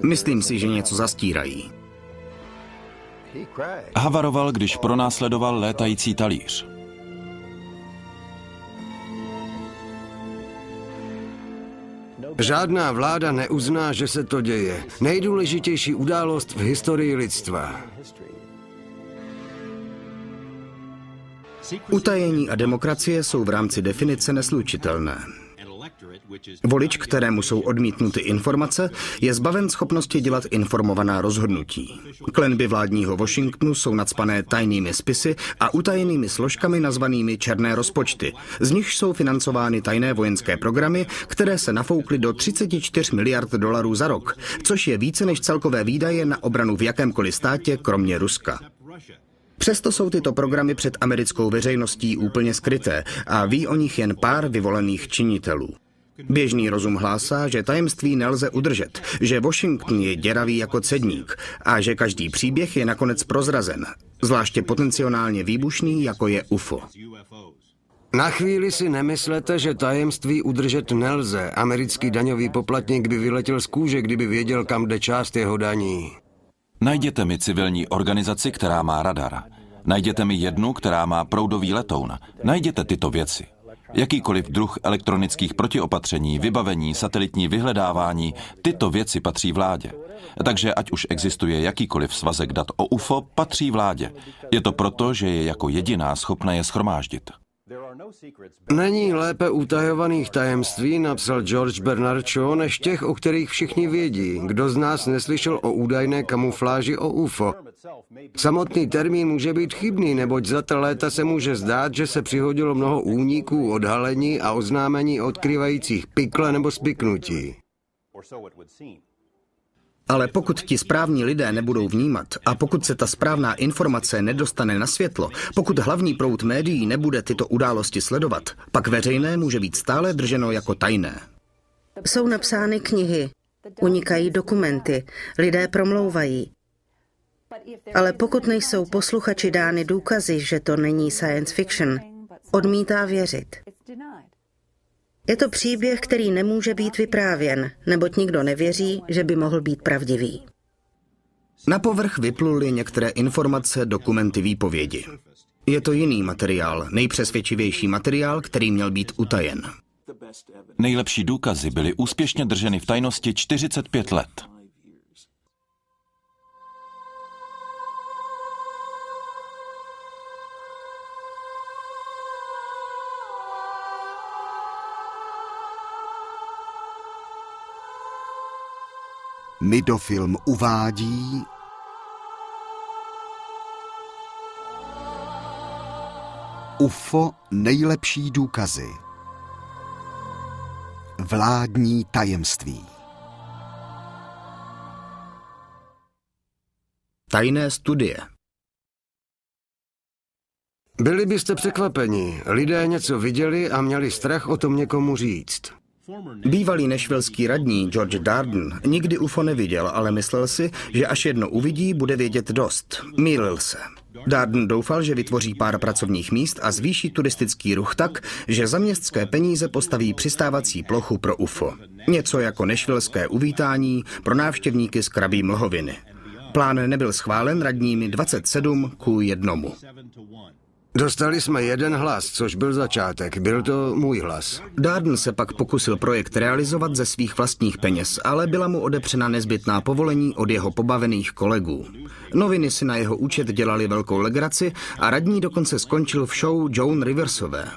Myslím si, že něco zastírají. Havaroval, když pronásledoval létající talíř. Žádná vláda neuzná, že se to děje. Nejdůležitější událost v historii lidstva. Utajení a demokracie jsou v rámci definice neslučitelné. Volič, kterému jsou odmítnuty informace, je zbaven schopnosti dělat informovaná rozhodnutí. Klenby vládního Washingtonu jsou nacpané tajnými spisy a utajenými složkami nazvanými černé rozpočty. Z nich jsou financovány tajné vojenské programy, které se nafoukly do 34 miliard dolarů za rok, což je více než celkové výdaje na obranu v jakémkoliv státě, kromě Ruska. Přesto jsou tyto programy před americkou veřejností úplně skryté a ví o nich jen pár vyvolených činitelů. Běžný rozum hlásá, že tajemství nelze udržet, že Washington je děravý jako cedník a že každý příběh je nakonec prozrazen, zvláště potenciálně výbušný, jako je UFO. Na chvíli si nemyslete, že tajemství udržet nelze. Americký daňový poplatník by vyletěl z kůže, kdyby věděl, kam jde část jeho daní. Najděte mi civilní organizaci, která má radar. Najděte mi jednu, která má proudový letoun. Najděte tyto věci. Jakýkoliv druh elektronických protiopatření, vybavení, satelitní vyhledávání, tyto věci patří vládě. Takže ať už existuje jakýkoliv svazek dat o UFO, patří vládě. Je to proto, že je jako jediná schopna je shromáždit. Není lépe utajovaných tajemství, napsal George Bernard Shaw, než těch, o kterých všichni vědí. Kdo z nás neslyšel o údajné kamufláži o UFO? Samotný termín může být chybný, neboť za ta léta se může zdát, že se přihodilo mnoho úniků, odhalení a oznámení odkrývajících pikle nebo spiknutí. Ale pokud ti správní lidé nebudou vnímat a pokud se ta správná informace nedostane na světlo, pokud hlavní proud médií nebude tyto události sledovat, pak veřejné může být stále drženo jako tajné. Jsou napsány knihy, unikají dokumenty, lidé promlouvají. Ale pokud nejsou posluchači dány důkazy, že to není science fiction, odmítá věřit. Je to příběh, který nemůže být vyprávěn, neboť nikdo nevěří, že by mohl být pravdivý. Na povrch vypluly některé informace, dokumenty, výpovědi. Je to jiný materiál, nejpřesvědčivější materiál, který měl být utajen. Nejlepší důkazy byly úspěšně drženy v tajnosti 45 let. Midofilm uvádí UFO nejlepší důkazy. Vládní tajemství. Tajné studie. Byli byste překvapeni. Lidé něco viděli a měli strach o tom někomu říct. Bývalý nashvillský radní George Darden nikdy UFO neviděl, ale myslel si, že až jedno uvidí, bude vědět dost. Mýlil se. Darden doufal, že vytvoří pár pracovních míst a zvýší turistický ruch tak, že za městské peníze postaví přistávací plochu pro UFO. Něco jako nashvillské uvítání pro návštěvníky z Krabí mlhoviny. Plán nebyl schválen radními 27:1. Dostali jsme jeden hlas, což byl začátek. Byl to můj hlas. Darden se pak pokusil projekt realizovat ze svých vlastních peněz, ale byla mu odepřena nezbytná povolení od jeho pobavených kolegů. Noviny si na jeho účet dělali velkou legraci a radní dokonce skončil v show Joan Riversové.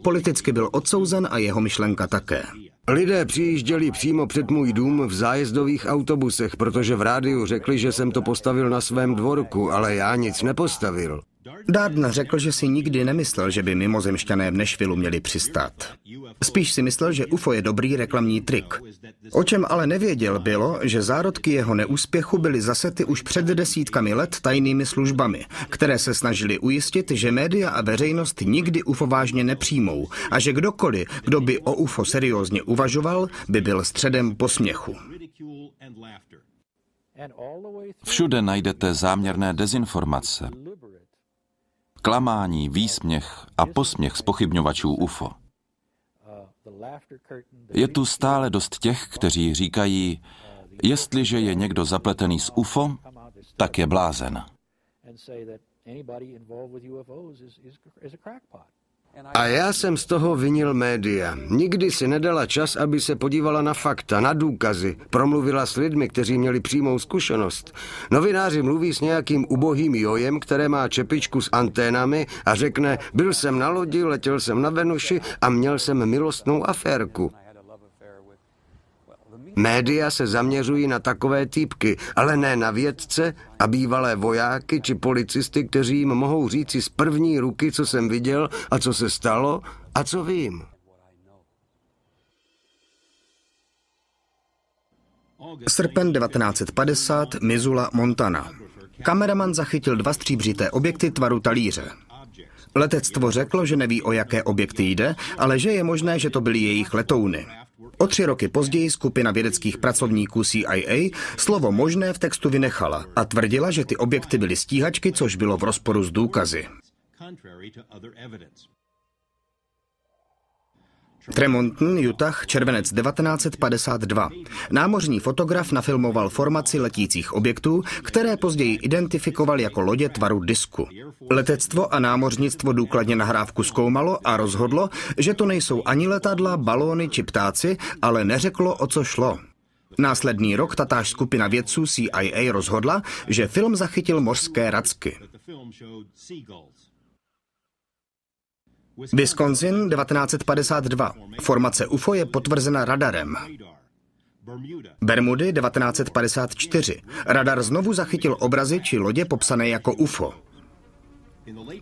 Politicky byl odsouzen a jeho myšlenka také. Lidé přijížděli přímo před můj dům v zájezdových autobusech, protože v rádiu řekli, že jsem to postavil na svém dvorku, ale já nic nepostavil. Darden řekl, že si nikdy nemyslel, že by mimozemšťané v Nashvillu měli přistát. Spíš si myslel, že UFO je dobrý reklamní trik. O čem ale nevěděl bylo, že zárodky jeho neúspěchu byly zasety už před desítkami let tajnými službami, které se snažily ujistit, že média a veřejnost nikdy UFO vážně nepřijmou a že kdokoliv, kdo by o UFO seriózně uvažoval, by byl středem posměchu. Všude najdete záměrné dezinformace, klamání, výsměch a posměch zpochybňovačů UFO. Je tu stále dost těch, kteří říkají, jestliže je někdo zapletený s UFO, tak je blázen. A já jsem z toho vinil média. Nikdy si nedala čas, aby se podívala na fakta, na důkazy. Promluvila s lidmi, kteří měli přímou zkušenost. Novináři mluví s nějakým ubohým jojem, které má čepičku s anténami a řekne, byl jsem na lodi, letěl jsem na Venuši a měl jsem milostnou aférku. Média se zaměřují na takové týpky, ale ne na vědce a bývalé vojáky či policisty, kteří jim mohou říci z první ruky, co jsem viděl a co se stalo a co vím. Srpen 1950, Missoula, Montana. Kameraman zachytil 2 stříbřité objekty tvaru talíře. Letectvo řeklo, že neví, o jaké objekty jde, ale že je možné, že to byly jejich letouny. O 3 roky později skupina vědeckých pracovníků CIA slovo možné v textu vynechala a tvrdila, že ty objekty byly stíhačky, což bylo v rozporu s důkazy. Tremonton, Utah, červenec 1952. Námořní fotograf nafilmoval formaci letících objektů, které později identifikoval jako lodě tvaru disku. Letectvo a námořnictvo důkladně nahrávku zkoumalo a rozhodlo, že to nejsou ani letadla, balóny či ptáci, ale neřeklo, o co šlo. Následný rok tatáž skupina vědců CIA rozhodla, že film zachytil mořské racky. Wisconsin 1952. Formace UFO je potvrzena radarem. Bermudy 1954. Radar znovu zachytil obrazy či lodě popsané jako UFO.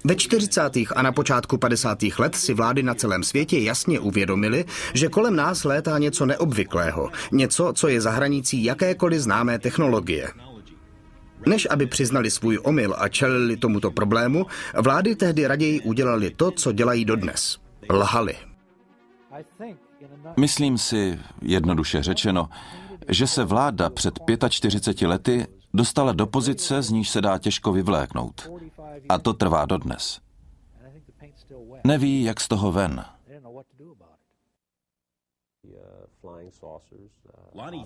Ve 40. a na počátku 50. let si vlády na celém světě jasně uvědomily, že kolem nás létá něco neobvyklého, něco, co je za hranicí jakékoliv známé technologie. Než aby přiznali svůj omyl a čelili tomuto problému, vlády tehdy raději udělali to, co dělají dodnes. Lhali. Myslím si, jednoduše řečeno, že se vláda před 45 lety dostala do pozice, z níž se dá těžko vyvléknout. A to trvá dodnes. Neví, jak z toho ven.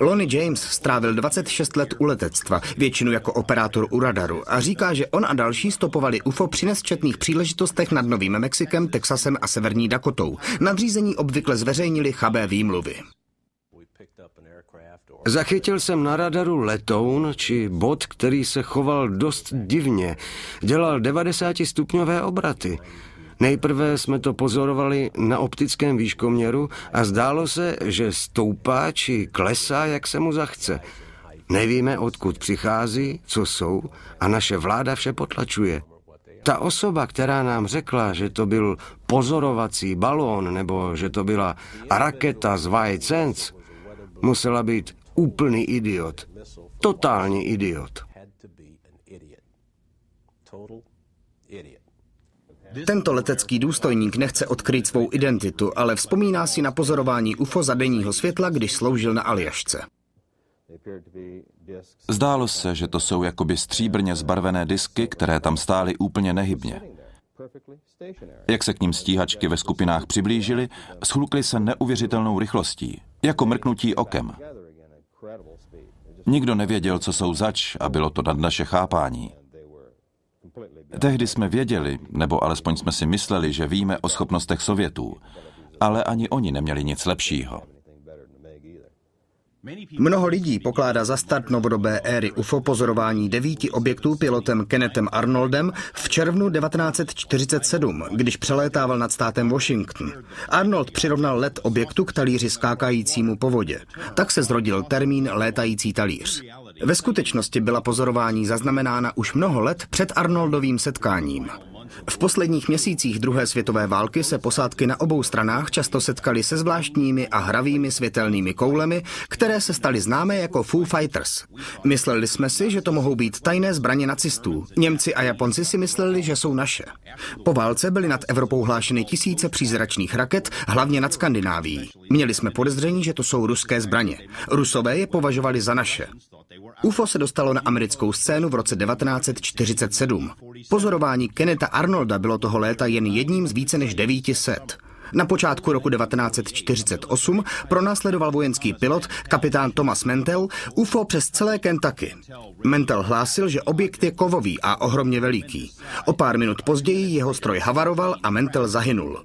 Lonnie James strávil 26 let u letectva, většinu jako operátor u radaru, a říká, že on a další stopovali UFO při nesčetných příležitostech nad Novým Mexikem, Texasem a Severní Dakotou. Nadřízení obvykle zveřejnili chabé výmluvy. Zachytil jsem na radaru letoun či bod, který se choval dost divně. Dělal 90stupňové obraty. Nejprve jsme to pozorovali na optickém výškoměru a zdálo se, že stoupá či klesá, jak se mu zachce. Nevíme, odkud přichází, co jsou, a naše vláda vše potlačuje. Ta osoba, která nám řekla, že to byl pozorovací balón nebo že to byla raketa z White Sands, musela být úplný idiot. Totální idiot. Tento letecký důstojník nechce odkryt svou identitu, ale vzpomíná si na pozorování UFO za denního světla, když sloužil na Aljašce. Zdálo se, že to jsou jakoby stříbrně zbarvené disky, které tam stály úplně nehybně. Jak se k ním stíhačky ve skupinách přiblížily, shlukly se neuvěřitelnou rychlostí, jako mrknutí okem. Nikdo nevěděl, co jsou zač, a bylo to nad naše chápání. Tehdy jsme věděli, nebo alespoň jsme si mysleli, že víme o schopnostech Sovětů, ale ani oni neměli nic lepšího. Mnoho lidí pokládá za start novodobé éry UFO pozorování 9 objektů pilotem Kennethem Arnoldem v červnu 1947, když přelétával nad státem Washington. Arnold přirovnal let objektu k talíři skákajícímu po vodě. Tak se zrodil termín létající talíř. Ve skutečnosti byla pozorování zaznamenána už mnoho let před Arnoldovým setkáním. V posledních měsících druhé světové války se posádky na obou stranách často setkaly se zvláštními a hravými světelnými koulemi, které se staly známé jako Foo Fighters. Mysleli jsme si, že to mohou být tajné zbraně nacistů. Němci a Japonci si mysleli, že jsou naše. Po válce byly nad Evropou hlášeny tisíce přízračných raket, hlavně nad Skandinávií. Měli jsme podezření, že to jsou ruské zbraně. Rusové je považovali za naše. UFO se dostalo na americkou scénu v roce 1947. Pozorování Kennetha Arnolda bylo toho léta jen jedním z více než 900. Na počátku roku 1948 pronásledoval vojenský pilot, kapitán Thomas Mantell, UFO přes celé Kentucky. Mantell hlásil, že objekt je kovový a ohromně veliký. O pár minut později jeho stroj havaroval a Mantell zahynul.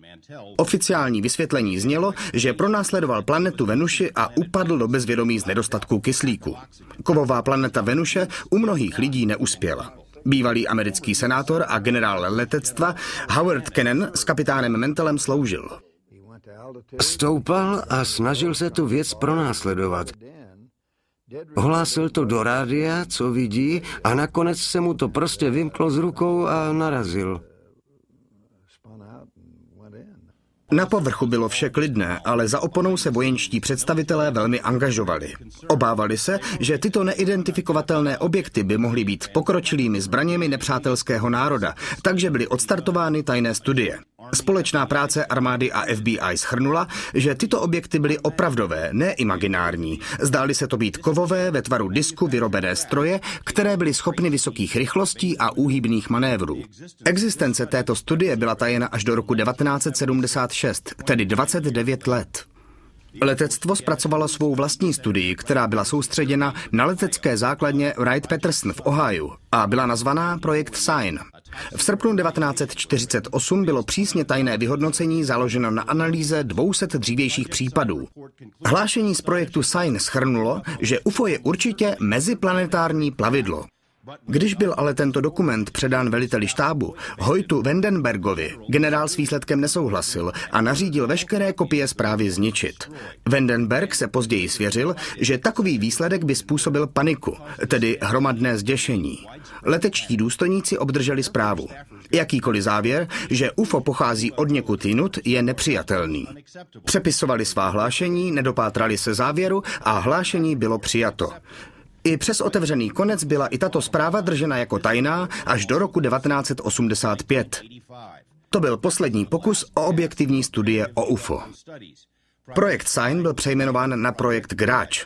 Oficiální vysvětlení znělo, že pronásledoval planetu Venuši a upadl do bezvědomí z nedostatku kyslíku. Kovová planeta Venuše u mnohých lidí neuspěla. Bývalý americký senátor a generál letectva Howard Kennan s kapitánem Mantellem sloužil. Stoupal a snažil se tu věc pronásledovat. Ohlásil to do rádia, co vidí, a nakonec se mu to prostě vymklo z rukou a narazil. Na povrchu bylo vše klidné, ale za oponou se vojenští představitelé velmi angažovali. Obávali se, že tyto neidentifikovatelné objekty by mohly být pokročilými zbraněmi nepřátelského národa, takže byly odstartovány tajné studie. Společná práce armády a FBI shrnula, že tyto objekty byly opravdové, ne imaginární. Zdály se to být kovové ve tvaru disku vyrobené stroje, které byly schopny vysokých rychlostí a úhybných manévrů. Existence této studie byla tajena až do roku 1976, tedy 29 let. Letectvo zpracovalo svou vlastní studii, která byla soustředěna na letecké základně Wright-Patterson v Ohiu a byla nazvaná Projekt Sign. V srpnu 1948 bylo přísně tajné vyhodnocení založeno na analýze 200 dřívějších případů. Hlášení z projektu Sign shrnulo, že UFO je určitě meziplanetární plavidlo. Když byl ale tento dokument předán veliteli štábu, Hoytu Vandenbergovi, generál s výsledkem nesouhlasil a nařídil veškeré kopie zprávy zničit. Vandenberg se později svěřil, že takový výsledek by způsobil paniku, tedy hromadné zděšení. Letečtí důstojníci obdrželi zprávu. Jakýkoliv závěr, že UFO pochází od někud jinut, je nepřijatelný. Přepisovali svá hlášení, nedopátrali se závěru a hlášení bylo přijato. I přes otevřený konec byla i tato zpráva držena jako tajná až do roku 1985. To byl poslední pokus o objektivní studie o UFO. Projekt Sign byl přejmenován na projekt Garage.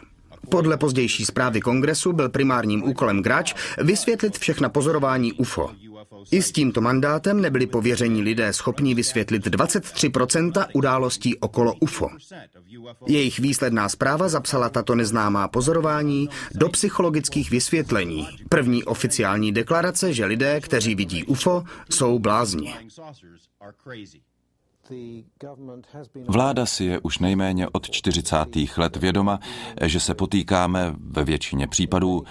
Podle pozdější zprávy kongresu byl primárním úkolem Garage vysvětlit všechna pozorování UFO. I s tímto mandátem nebyli pověření lidé schopni vysvětlit 23% událostí okolo UFO. Jejich výsledná zpráva zapsala tato neznámá pozorování do psychologických vysvětlení. První oficiální deklarace, že lidé, kteří vidí UFO, jsou blázni. Vláda si je už nejméně od 40. let vědoma, že se potýkáme ve většině případů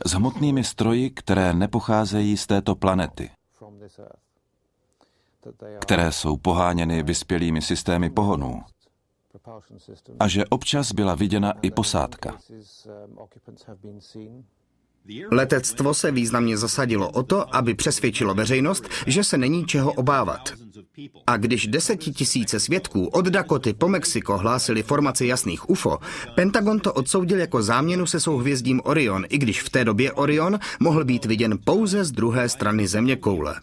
s hmotnými stroji, které nepocházejí z této planety, které jsou poháněny vyspělými systémy pohonů, a že občas byla viděna i posádka. Letectvo se významně zasadilo o to, aby přesvědčilo veřejnost, že se není čeho obávat. A když 10 000 svědků od Dakoty po Mexiko hlásili formaci jasných UFO, Pentagon to odsoudil jako záměnu se souhvězdím Orion, i když v té době Orion mohl být viděn pouze z druhé strany zeměkoule.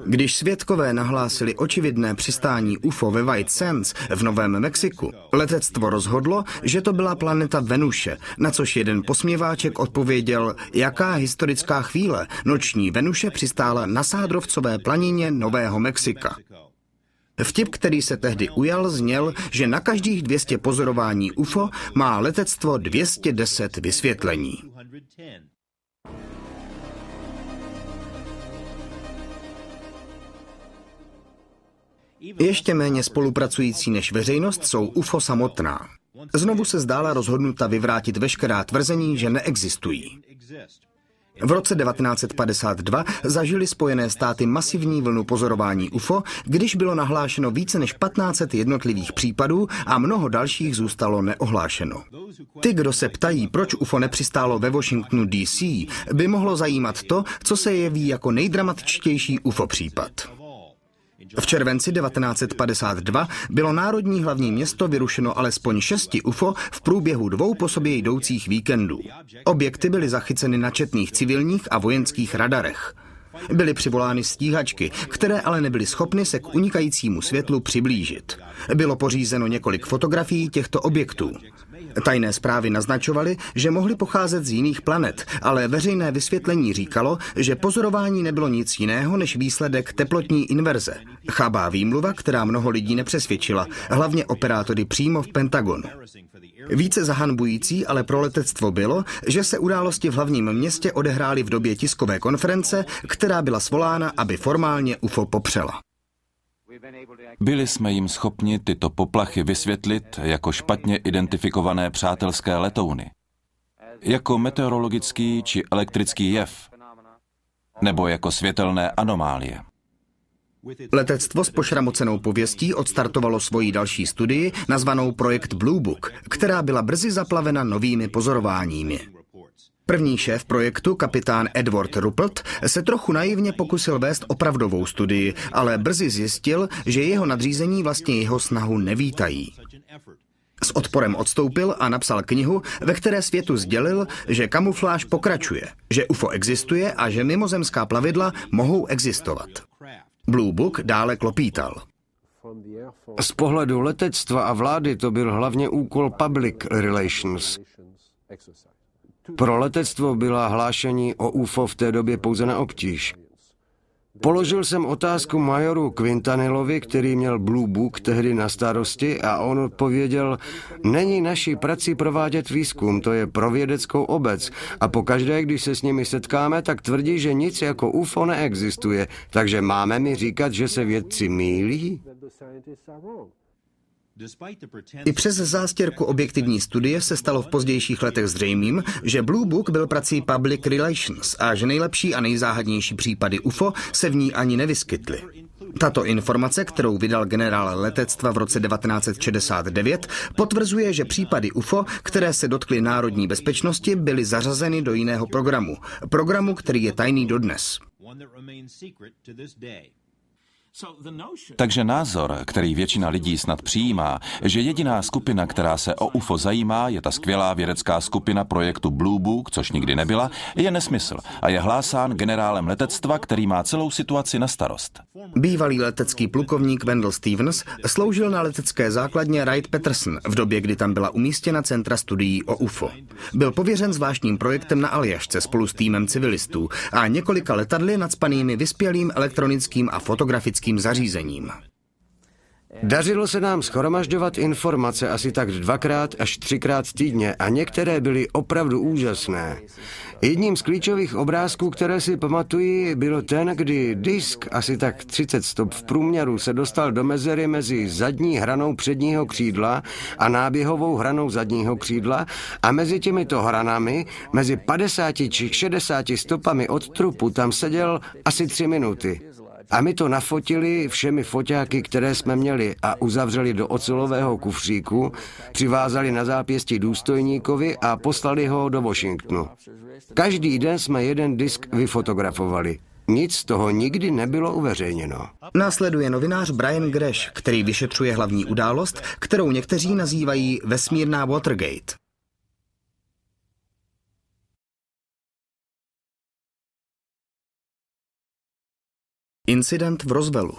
Když svědkové nahlásili očividné přistání UFO ve White Sands v Novém Mexiku, letectvo rozhodlo, že to byla planeta Venuše, na což jeden posměváček odpověděl, jaká historická chvíle noční Venuše přistála na Sádrovcové planině Nového Mexika. Vtip, který se tehdy ujal, zněl, že na každých 200 pozorování UFO má letectvo 210 vysvětlení. Ještě méně spolupracující než veřejnost jsou UFO samotná. Znovu se zdála rozhodnuta vyvrátit veškerá tvrzení, že neexistují. V roce 1952 zažili Spojené státy masivní vlnu pozorování UFO, když bylo nahlášeno více než 1500 jednotlivých případů a mnoho dalších zůstalo neohlášeno. Ty, kdo se ptají, proč UFO nepřistálo ve Washingtonu DC, by mohlo zajímat to, co se jeví jako nejdramatičtější UFO případ. V červenci 1952 bylo národní hlavní město vyrušeno alespoň 6 UFO v průběhu 2 po sobě jdoucích víkendů. Objekty byly zachyceny na četných civilních a vojenských radarech. Byly přivolány stíhačky, které ale nebyly schopny se k unikajícímu světlu přiblížit. Bylo pořízeno několik fotografií těchto objektů. Tajné zprávy naznačovaly, že mohly pocházet z jiných planet, ale veřejné vysvětlení říkalo, že pozorování nebylo nic jiného než výsledek teplotní inverze. Chabá výmluva, která mnoho lidí nepřesvědčila, hlavně operátory přímo v Pentagonu. Více zahanbující ale pro letectvo bylo, že se události v hlavním městě odehrály v době tiskové konference, která byla svolána, aby formálně UFO popřela. Byli jsme jim schopni tyto poplachy vysvětlit jako špatně identifikované přátelské letouny, jako meteorologický či elektrický jev, nebo jako světelné anomálie. Letectvo s pošramocenou pověstí odstartovalo svoji další studii, nazvanou Projekt Blue Book, která byla brzy zaplavena novými pozorováními. První šéf projektu, kapitán Edward Ruppelt, se trochu naivně pokusil vést opravdovou studii, ale brzy zjistil, že jeho nadřízení vlastně jeho snahu nevítají. S odporem odstoupil a napsal knihu, ve které světu sdělil, že kamufláž pokračuje, že UFO existuje a že mimozemská plavidla mohou existovat. Blue Book dále klopítal. Z pohledu letectva a vlády to byl hlavně úkol public relations. Pro letectvo byla hlášení o UFO v té době pouze na obtíž. Položil jsem otázku majoru Quintanilovi, který měl Blue Book tehdy na starosti, a on odpověděl: není naší prací provádět výzkum, to je pro vědeckou obec, a pokaždé, když se s nimi setkáme, tak tvrdí, že nic jako UFO neexistuje, takže máme mi říkat, že se vědci mýlí? I přes zástěrku objektivní studie se stalo v pozdějších letech zřejmým, že Blue Book byl prací public relations a že nejlepší a nejzáhadnější případy UFO se v ní ani nevyskytly. Tato informace, kterou vydal generál letectva v roce 1969, potvrzuje, že případy UFO, které se dotkly národní bezpečnosti, byly zařazeny do jiného programu. Programu, který je tajný dodnes. Takže názor, který většina lidí snad přijímá, že jediná skupina, která se o UFO zajímá, je ta skvělá vědecká skupina projektu Blue Book, což nikdy nebyla, je nesmysl a je hlásán generálem letectva, který má celou situaci na starost. Bývalý letecký plukovník Wendell Stevens sloužil na letecké základně Wright-Patterson v době, kdy tam byla umístěna centra studií o UFO. Byl pověřen zvláštním projektem na Aljašce spolu s týmem civilistů a několika letadly nacpanými vyspělým elektronickým a fotografickým zařízením. Dařilo se nám shromažďovat informace asi tak 2x až 3x týdně a některé byly opravdu úžasné. Jedním z klíčových obrázků, které si pamatuji, bylo ten, kdy disk asi tak 30 stop v průměru se dostal do mezery mezi zadní hranou předního křídla a náběhovou hranou zadního křídla a mezi těmito hranami, mezi 50 či 60 stopami od trupu, tam seděl asi 3 minuty. A my to nafotili všemi foťáky, které jsme měli, a uzavřeli do ocelového kufříku, přivázali na zápěstí důstojníkovi a poslali ho do Washingtonu. Každý den jsme jeden disk vyfotografovali. Nic z toho nikdy nebylo uveřejněno. Následuje novinář Brian Gresh, který vyšetřuje hlavní událost, kterou někteří nazývají vesmírná Watergate. Incident v Roswellu.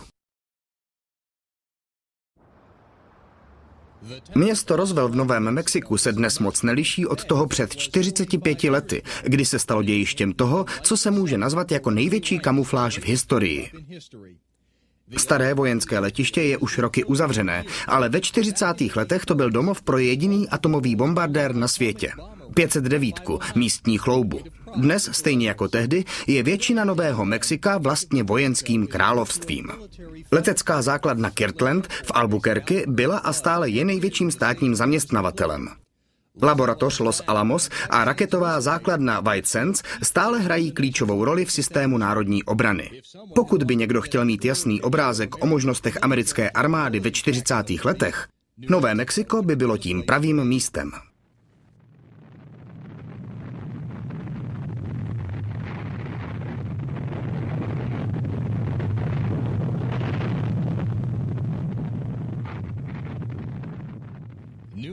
Město Roswell v Novém Mexiku se dnes moc neliší od toho před 45 lety, kdy se stalo dějištěm toho, co se může nazvat jako největší kamufláž v historii. Staré vojenské letiště je už roky uzavřené, ale ve 40. letech to byl domov pro jediný atomový bombardér na světě. 509, místní chloubu. Dnes, stejně jako tehdy, je většina Nového Mexika vlastně vojenským královstvím. Letecká základna Kirtland v Albuquerque byla a stále je největším státním zaměstnavatelem. Laboratoř Los Alamos a raketová základna White Sands stále hrají klíčovou roli v systému národní obrany. Pokud by někdo chtěl mít jasný obrázek o možnostech americké armády ve 40. letech, Nové Mexiko by bylo tím pravým místem.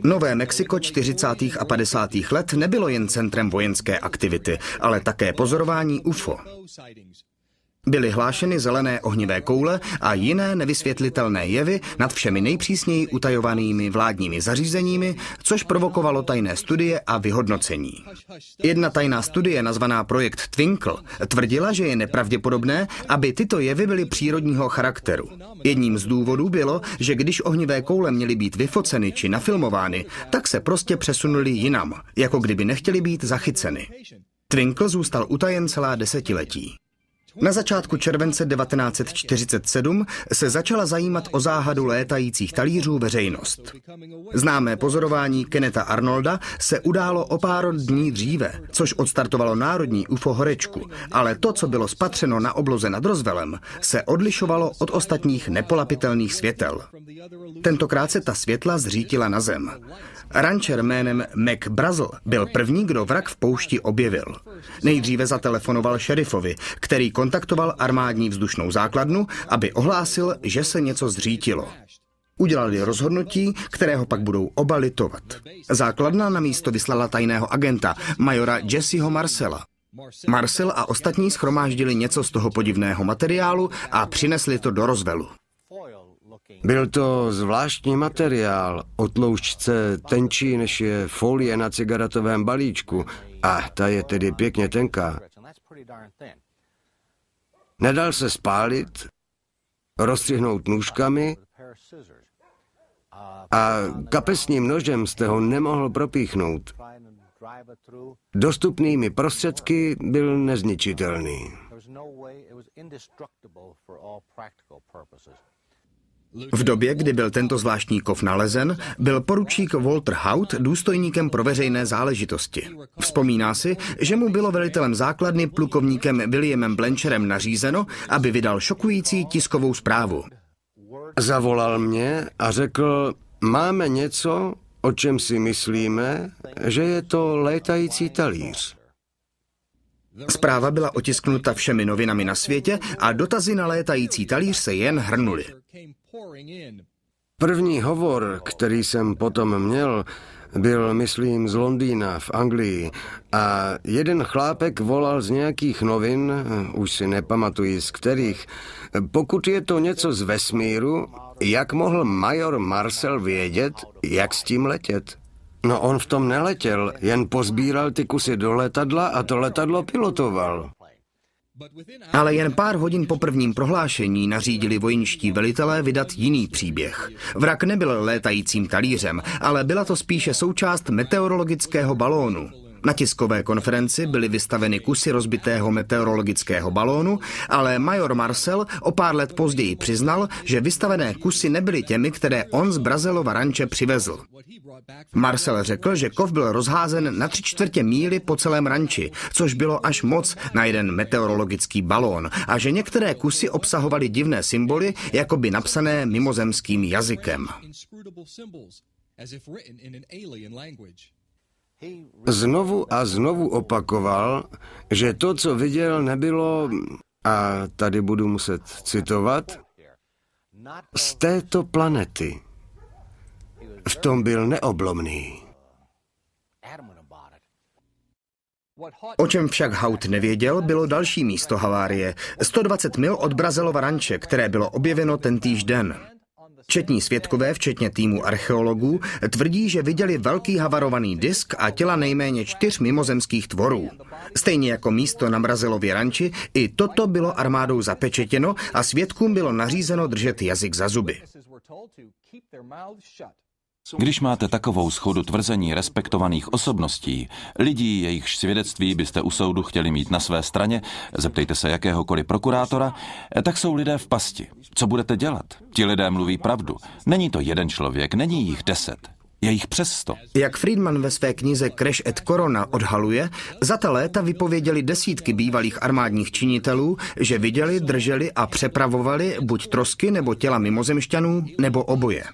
Nové Mexiko 40. a 50. let nebylo jen centrem vojenské aktivity, ale také pozorování UFO. Byly hlášeny zelené ohnivé koule a jiné nevysvětlitelné jevy nad všemi nejpřísněji utajovanými vládními zařízeními, což provokovalo tajné studie a vyhodnocení. Jedna tajná studie, nazvaná projekt Twinkle, tvrdila, že je nepravděpodobné, aby tyto jevy byly přírodního charakteru. Jedním z důvodů bylo, že když ohnivé koule měly být vyfoceny či nafilmovány, tak se prostě přesunuli jinam, jako kdyby nechtěly být zachyceny. Twinkle zůstal utajen celá desetiletí. Na začátku července 1947 se začala zajímat o záhadu létajících talířů veřejnost. Známé pozorování Kennetha Arnolda se událo o pár dní dříve, což odstartovalo národní UFO horečku, ale to, co bylo spatřeno na obloze nad Roswellem, se odlišovalo od ostatních nepolapitelných světel. Tentokrát se ta světla zřítila na zem. Rancher jménem Mac Brazel byl první, kdo vrak v poušti objevil. Nejdříve zatelefonoval šerifovi, který kontaktoval armádní vzdušnou základnu, aby ohlásil, že se něco zřítilo. Udělali rozhodnutí, kterého pak budou oba litovat. Základna na místo vyslala tajného agenta, majora Jesseho Marcella. Marcel a ostatní shromáždili něco z toho podivného materiálu a přinesli to do Roswellu. Byl to zvláštní materiál, o tloušťce tenčí, než je folie na cigaretovém balíčku, a ta je tedy pěkně tenká. Nedal se spálit, rozstřihnout nůžkami a kapesním nožem jste ho nemohl propíchnout. Dostupnými prostředky byl nezničitelný. V době, kdy byl tento zvláštní kov nalezen, byl poručík Walter Haut důstojníkem pro veřejné záležitosti. Vzpomíná si, že mu bylo velitelem základny plukovníkem Williamem Blancherem nařízeno, aby vydal šokující tiskovou zprávu. Zavolal mě a řekl, máme něco, o čem si myslíme, že je to létající talíř. Zpráva byla otisknuta všemi novinami na světě a dotazy na létající talíř se jen hrnuly. První hovor, který jsem potom měl, byl, myslím, z Londýna v Anglii a jeden chlápek volal z nějakých novin, už si nepamatuji z kterých, pokud je to něco z vesmíru, jak mohl major Marcel vědět, jak s tím letět? No on v tom neletěl, jen pozbíral ty kusy do letadla a to letadlo pilotoval. Ale jen pár hodin po prvním prohlášení nařídili vojenští velitelé vydat jiný příběh. Vrak nebyl létajícím talířem, ale byla to spíše součást meteorologického balónu. Na tiskové konferenci byly vystaveny kusy rozbitého meteorologického balónu, ale major Marcel o pár let později přiznal, že vystavené kusy nebyly těmi, které on z Brazelova ranče přivezl. Marcel řekl, že kov byl rozházen na 3/4 míly po celém ranči, což bylo až moc na jeden meteorologický balón, a že některé kusy obsahovaly divné symboly, jakoby napsané mimozemským jazykem. Znovu a znovu opakoval, že to, co viděl, nebylo, a tady budu muset citovat, z této planety. V tom byl neoblomný. O čem však Haut nevěděl, bylo další místo havárie, 120 mil od Brazelova ranče, které bylo objeveno tentýž den. Četní svědkové, včetně týmu archeologů, tvrdí, že viděli velký havarovaný disk a těla nejméně 4 mimozemských tvorů. Stejně jako místo na Brazelově ranči, i toto bylo armádou zapečetěno a svědkům bylo nařízeno držet jazyk za zuby. Když máte takovou shodu tvrzení respektovaných osobností, lidí, jejichž svědectví byste u soudu chtěli mít na své straně, zeptejte se jakéhokoliv prokurátora, tak jsou lidé v pasti. Co budete dělat? Ti lidé mluví pravdu. Není to jeden člověk, není jich 10. Je jich přes 100. Jak Friedman ve své knize Crash at Corona odhaluje, za ta léta vypověděli desítky bývalých armádních činitelů, že viděli, drželi a přepravovali buď trosky nebo těla mimozemšťanů, nebo oboje.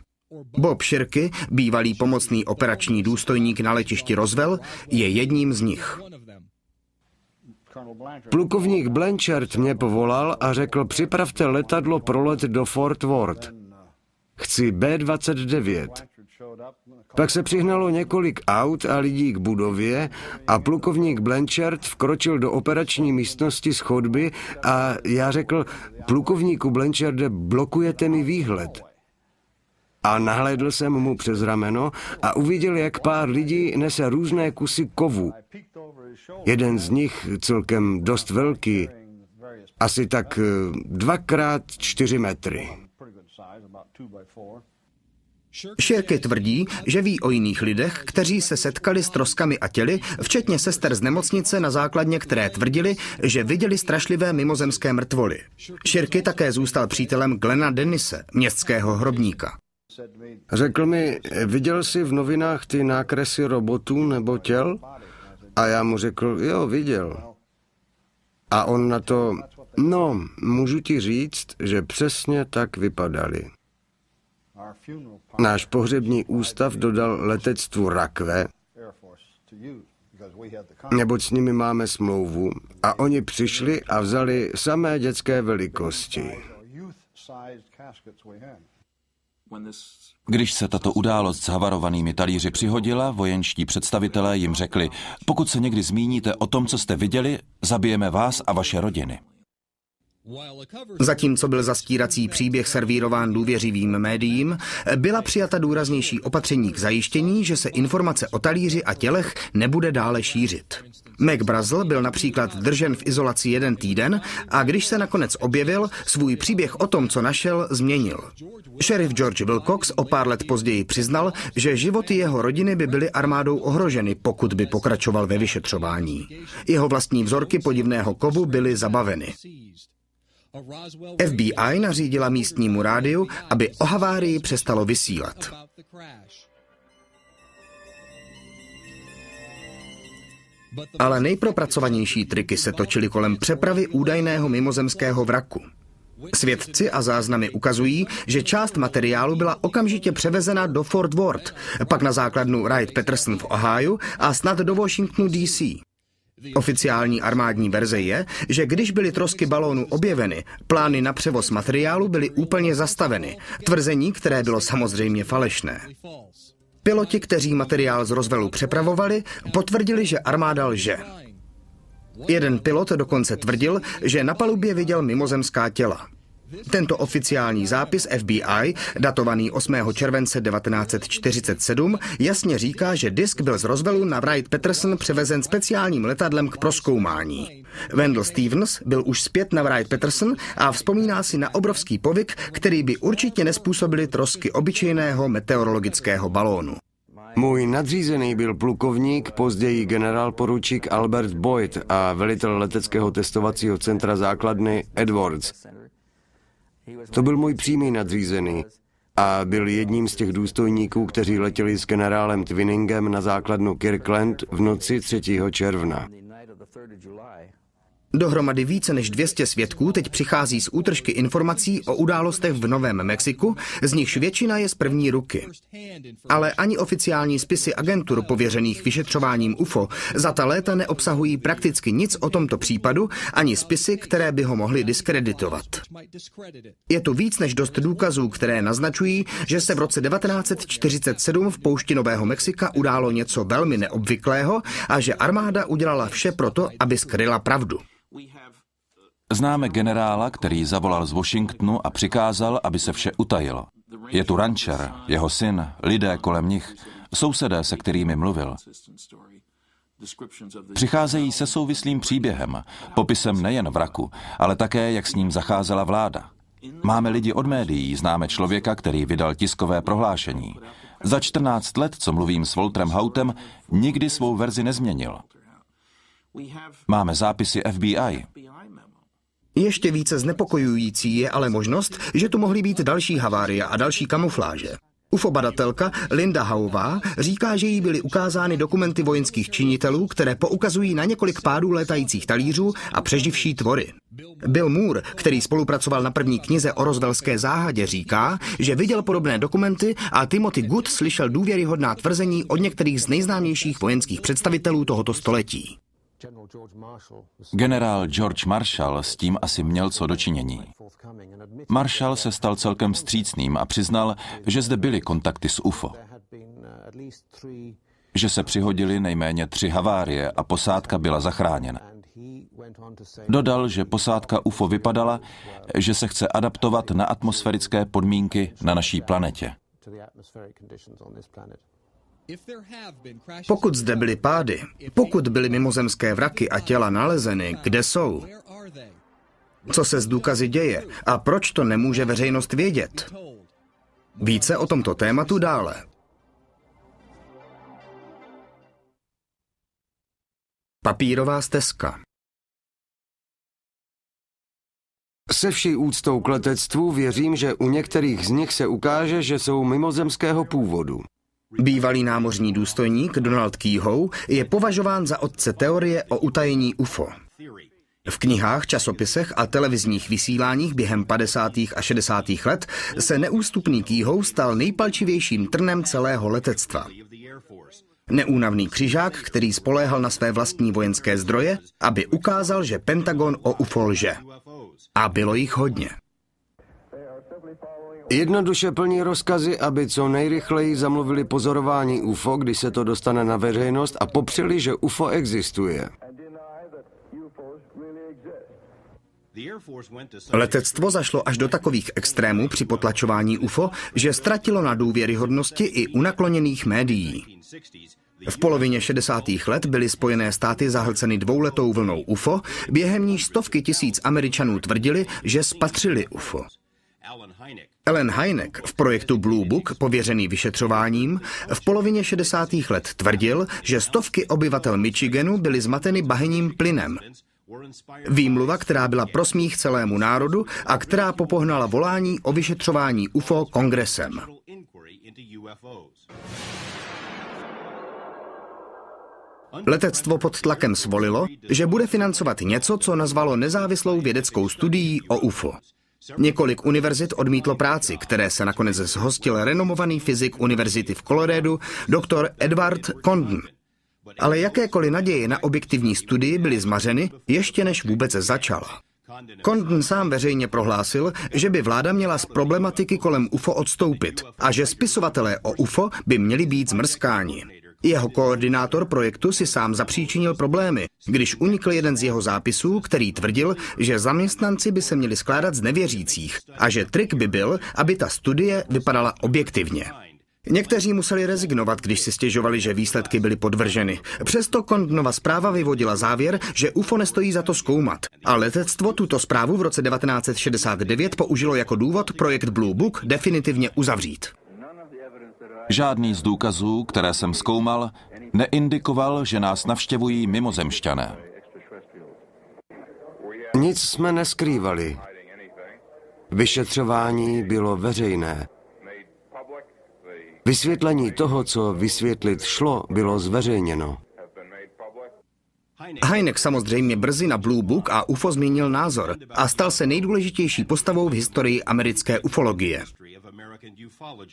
Bob Shirky, bývalý pomocný operační důstojník na letišti Roswell, je jedním z nich. Plukovník Blanchard mě povolal a řekl, připravte letadlo pro let do Fort Worth. Chci B-29. Pak se přihnalo několik aut a lidí k budově a plukovník Blanchard vkročil do operační místnosti z chodby a já řekl, plukovníku Blancharde, blokujete mi výhled. A nahlédl jsem mu přes rameno a uviděl, jak pár lidí nese různé kusy kovu. Jeden z nich, celkem dost velký, asi tak 2x4 metry. Shirky tvrdí, že ví o jiných lidech, kteří se setkali s troskami a těly, včetně sester z nemocnice na základně, které tvrdili, že viděli strašlivé mimozemské mrtvoly. Shirky také zůstal přítelem Glena Dennise, městského hrobníka. Řekl mi, viděl jsi v novinách ty nákresy robotů nebo těl? A já mu řekl, jo, viděl. A on na to, no, můžu ti říct, že přesně tak vypadali. Náš pohřební ústav dodal letectvu rakve, neboť s nimi máme smlouvu, a oni přišli a vzali samé dětské velikosti. Když se tato událost s havarovanými talíři přihodila, vojenští představitelé jim řekli, pokud se někdy zmíníte o tom, co jste viděli, zabijeme vás a vaše rodiny. Zatímco byl zastírací příběh servírován důvěřivým médiím, byla přijata důraznější opatření k zajištění, že se informace o talíři a tělech nebude dále šířit. McBrazel byl například držen v izolaci 1 týden a když se nakonec objevil, svůj příběh o tom, co našel, změnil. Šerif George Wilcox o pár let později přiznal, že životy jeho rodiny by byly armádou ohroženy, pokud by pokračoval ve vyšetřování. Jeho vlastní vzorky podivného kovu byly zabaveny. FBI nařídila místnímu rádiu, aby o havárii přestalo vysílat. Ale nejpropracovanější triky se točily kolem přepravy údajného mimozemského vraku. Svědci a záznamy ukazují, že část materiálu byla okamžitě převezena do Fort Worth, pak na základnu Wright-Patterson v Ohiu a snad do Washingtonu DC. Oficiální armádní verze je, že když byly trosky balónu objeveny, plány na převoz materiálu byly úplně zastaveny, tvrzení, které bylo samozřejmě falešné. Piloti, kteří materiál z Roswellu přepravovali, potvrdili, že armáda lže. Jeden pilot dokonce tvrdil, že na palubě viděl mimozemská těla. Tento oficiální zápis FBI, datovaný 8. července 1947, jasně říká, že disk byl z Roswellu na Wright-Patterson převezen speciálním letadlem k prozkoumání. Wendell Stevens byl už zpět na Wright-Patterson a vzpomíná si na obrovský povyk, který by určitě nespůsobily trosky obyčejného meteorologického balónu. Můj nadřízený byl plukovník, později generálporučík Albert Boyd a velitel leteckého testovacího centra základny Edwards. To byl můj přímý nadřízený a byl jedním z těch důstojníků, kteří letěli s generálem Twinningem na základnu Kirkland v noci 3. června. Dohromady více než 200 svědků teď přichází z útržky informací o událostech v Novém Mexiku, z nichž většina je z první ruky. Ale ani oficiální spisy agentur pověřených vyšetřováním UFO za ta léta neobsahují prakticky nic o tomto případu, ani spisy, které by ho mohly diskreditovat. Je tu víc než dost důkazů, které naznačují, že se v roce 1947 v poušti Nového Mexika událo něco velmi neobvyklého a že armáda udělala vše proto, aby skryla pravdu. Známe generála, který zavolal z Washingtonu a přikázal, aby se vše utajilo. Je tu rančer, jeho syn, lidé kolem nich, sousedé, se kterými mluvil. Přicházejí se souvislým příběhem, popisem nejen vraku, ale také, jak s ním zacházela vláda. Máme lidi od médií, známe člověka, který vydal tiskové prohlášení. Za 14 let, co mluvím s Walterem Hautem, nikdy svou verzi nezměnil. Máme zápisy FBI. Ještě více znepokojující je ale možnost, že tu mohly být další havárie a další kamufláže. UFO badatelka Linda Howová říká, že jí byly ukázány dokumenty vojenských činitelů, které poukazují na několik pádů létajících talířů a přeživší tvory. Bill Moore, který spolupracoval na první knize o Roswellské záhadě, říká, že viděl podobné dokumenty a Timothy Good slyšel důvěryhodná tvrzení od některých z nejznámějších vojenských představitelů tohoto století. Generál George Marshall s tím asi měl co dočinění. Marshall se stal celkem vstřícným a přiznal, že zde byly kontakty s UFO. že se přihodily nejméně 3 havárie a posádka byla zachráněna. Dodal, že posádka UFO vypadala, že se chce adaptovat na atmosférické podmínky na naší planetě. Pokud zde byly pády, pokud byly mimozemské vraky a těla nalezeny, kde jsou? Co se s důkazy děje a proč to nemůže veřejnost vědět? Více o tomto tématu dále. Papírová stezka. Se vší úctou k letectvu věřím, že u některých z nich se ukáže, že jsou mimozemského původu. Bývalý námořní důstojník Donald Keyhoe je považován za otce teorie o utajení UFO. V knihách, časopisech a televizních vysíláních během 50. a 60. let se neústupný Keyhoe stal nejpalčivějším trnem celého letectva. Neúnavný křižák, který spoléhal na své vlastní vojenské zdroje, aby ukázal, že Pentagon o UFO lže. A bylo jich hodně. Jednoduše plní rozkazy, aby co nejrychleji zamluvili pozorování UFO, když se to dostane na veřejnost, a popřeli, že UFO existuje. Letectvo zašlo až do takových extrémů při potlačování UFO, že ztratilo na důvěryhodnosti i u nakloněných médií. V polovině 60. let byly Spojené státy zahlceny 2letou vlnou UFO, během níž stovky tisíc Američanů tvrdili, že spatřili UFO. Allen Hynek v projektu Blue Book, pověřený vyšetřováním, v polovině 60. let tvrdil, že stovky obyvatel Michiganu byly zmateny bahenním plynem. Výmluva, která byla pro smích celému národu a která popohnala volání o vyšetřování UFO kongresem. Letectvo pod tlakem svolilo, že bude financovat něco, co nazvalo nezávislou vědeckou studií o UFO. Několik univerzit odmítlo práci, které se nakonec zhostil renomovaný fyzik univerzity v Coloradu, doktor Edward Condon. Ale jakékoliv naděje na objektivní studii byly zmařeny, ještě než vůbec začala. Condon sám veřejně prohlásil, že by vláda měla z problematiky kolem UFO odstoupit a že spisovatelé o UFO by měli být zmrzkáni. Jeho koordinátor projektu si sám zapříčinil problémy, když unikl jeden z jeho zápisů, který tvrdil, že zaměstnanci by se měli skládat z nevěřících a že trik by byl, aby ta studie vypadala objektivně. Někteří museli rezignovat, když si stěžovali, že výsledky byly podvrženy. Přesto Condonova zpráva vyvodila závěr, že UFO nestojí za to zkoumat. A letectvo tuto zprávu v roce 1969 použilo jako důvod projekt Blue Book definitivně uzavřít. Žádný z důkazů, které jsem zkoumal, neindikoval, že nás navštěvují mimozemšťané. Nic jsme neskrývali. Vyšetřování bylo veřejné. Vysvětlení toho, co vysvětlit šlo, bylo zveřejněno. Hynek samozřejmě brzy na Blue Book a UFO změnil názor a stal se nejdůležitější postavou v historii americké ufologie.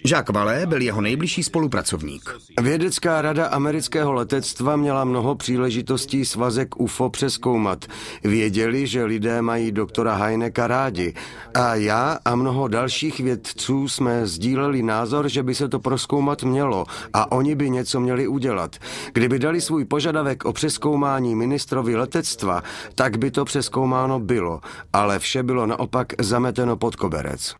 Jacques Vallée byl jeho nejbližší spolupracovník. Vědecká rada amerického letectva měla mnoho příležitostí svazek UFO přezkoumat. Věděli, že lidé mají doktora Hyneka rádi. A já a mnoho dalších vědců jsme sdíleli názor, že by se to prozkoumat mělo a oni by něco měli udělat. Kdyby dali svůj požadavek o přezkoumání ministrovi letectva, tak by to přezkoumáno bylo, ale vše bylo naopak zameteno pod koberec.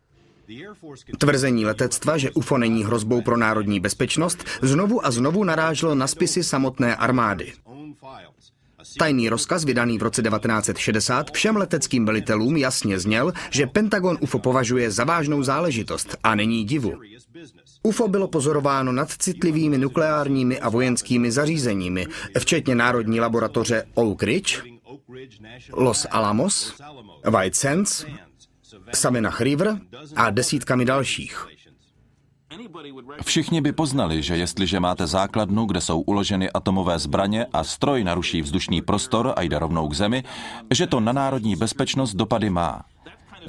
Tvrzení letectva, že UFO není hrozbou pro národní bezpečnost, znovu a znovu naráželo na spisy samotné armády. Tajný rozkaz, vydaný v roce 1960, všem leteckým velitelům jasně zněl, že Pentagon UFO považuje za vážnou záležitost a není divu. UFO bylo pozorováno nad citlivými nukleárními a vojenskými zařízeními, včetně Národní laboratoře Oak Ridge, Los Alamos, White Sands, Savannah River a desítkami dalších. Všichni by poznali, že jestliže máte základnu, kde jsou uloženy atomové zbraně a stroj naruší vzdušný prostor a jde rovnou k zemi, že to na národní bezpečnost dopady má.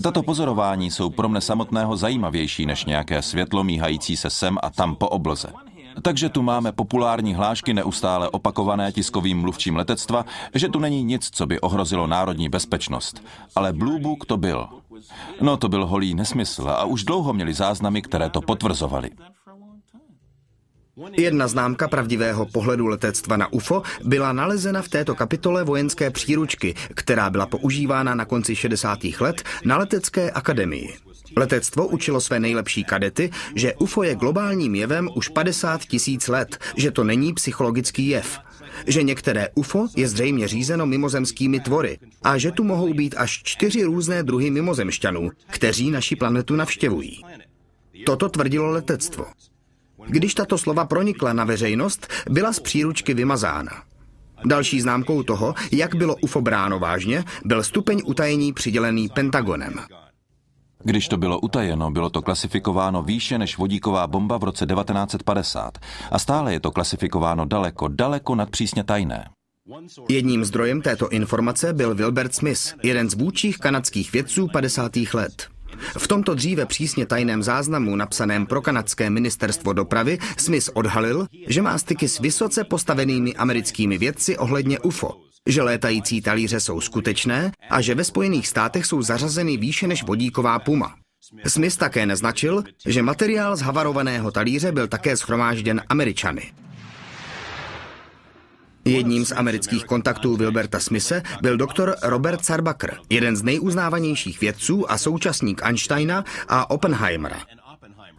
Tato pozorování jsou pro mne samotného zajímavější než nějaké světlo míhající se sem a tam po obloze. Takže tu máme populární hlášky neustále opakované tiskovým mluvčím letectva, že tu není nic, co by ohrozilo národní bezpečnost. Ale Blue Book to byl. No, to byl holý nesmysl a už dlouho měli záznamy, které to potvrzovaly. Jedna známka pravdivého pohledu letectva na UFO byla nalezena v této kapitole vojenské příručky, která byla používána na konci 60. let na letecké akademii. Letectvo učilo své nejlepší kadety, že UFO je globálním jevem už 50 000 let, že to není psychologický jev, že některé UFO je zřejmě řízeno mimozemskými tvory a že tu mohou být až 4 různé druhy mimozemšťanů, kteří naši planetu navštěvují. Toto tvrdilo letectvo. Když tato slova pronikla na veřejnost, byla z příručky vymazána. Další známkou toho, jak bylo UFO bráno vážně, byl stupeň utajení přidělený Pentagonem. Když to bylo utajeno, bylo to klasifikováno výše než vodíková bomba v roce 1950 a stále je to klasifikováno daleko, daleko nad přísně tajné. Jedním zdrojem této informace byl Wilbert Smith, jeden z vůdčích kanadských vědců 50. let. V tomto dříve přísně tajném záznamu napsaném pro kanadské ministerstvo dopravy Smith odhalil, že má styky s vysoce postavenými americkými vědci ohledně UFO, že létající talíře jsou skutečné a že ve Spojených státech jsou zařazeny výše než vodíková puma. Smith také naznačil, že materiál z havarovaného talíře byl také shromážděn Američany. Jedním z amerických kontaktů Wilberta Smithe byl doktor Robert Sarbacher, jeden z nejuznávanějších vědců a současník Einsteina a Oppenheimera.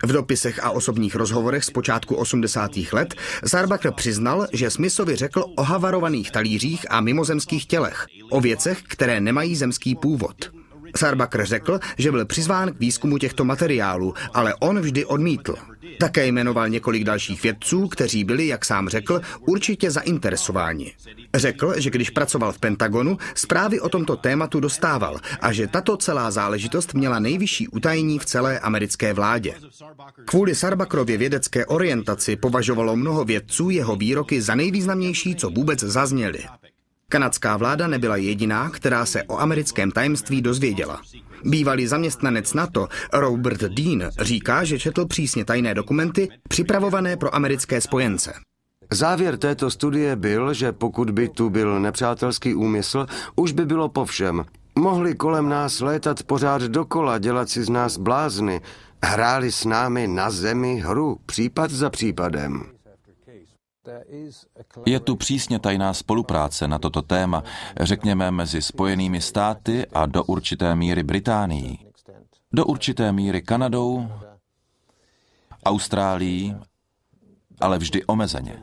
V dopisech a osobních rozhovorech z počátku 80. let Sarbacher přiznal, že Smithovi řekl o havarovaných talířích a mimozemských tělech, o věcech, které nemají zemský původ. Sarbacher řekl, že byl přizván k výzkumu těchto materiálů, ale on vždy odmítl. Také jmenoval několik dalších vědců, kteří byli, jak sám řekl, určitě zainteresováni. Řekl, že když pracoval v Pentagonu, zprávy o tomto tématu dostával a že tato celá záležitost měla nejvyšší utajení v celé americké vládě. Kvůli Sarbacherově vědecké orientaci považovalo mnoho vědců jeho výroky za nejvýznamnější, co vůbec zazněly. Kanadská vláda nebyla jediná, která se o americkém tajemství dozvěděla. Bývalý zaměstnanec NATO Robert Dean říká, že četl přísně tajné dokumenty připravované pro americké spojence. Závěr této studie byl, že pokud by tu byl nepřátelský úmysl, už by bylo po všem. Mohli kolem nás létat pořád dokola, dělat si z nás blázny. Hráli s námi na zemi hru, případ za případem. Je tu přísně tajná spolupráce na toto téma, řekněme mezi Spojenými státy a do určité míry Británií, do určité míry Kanadou, Austrálií, ale vždy omezeně.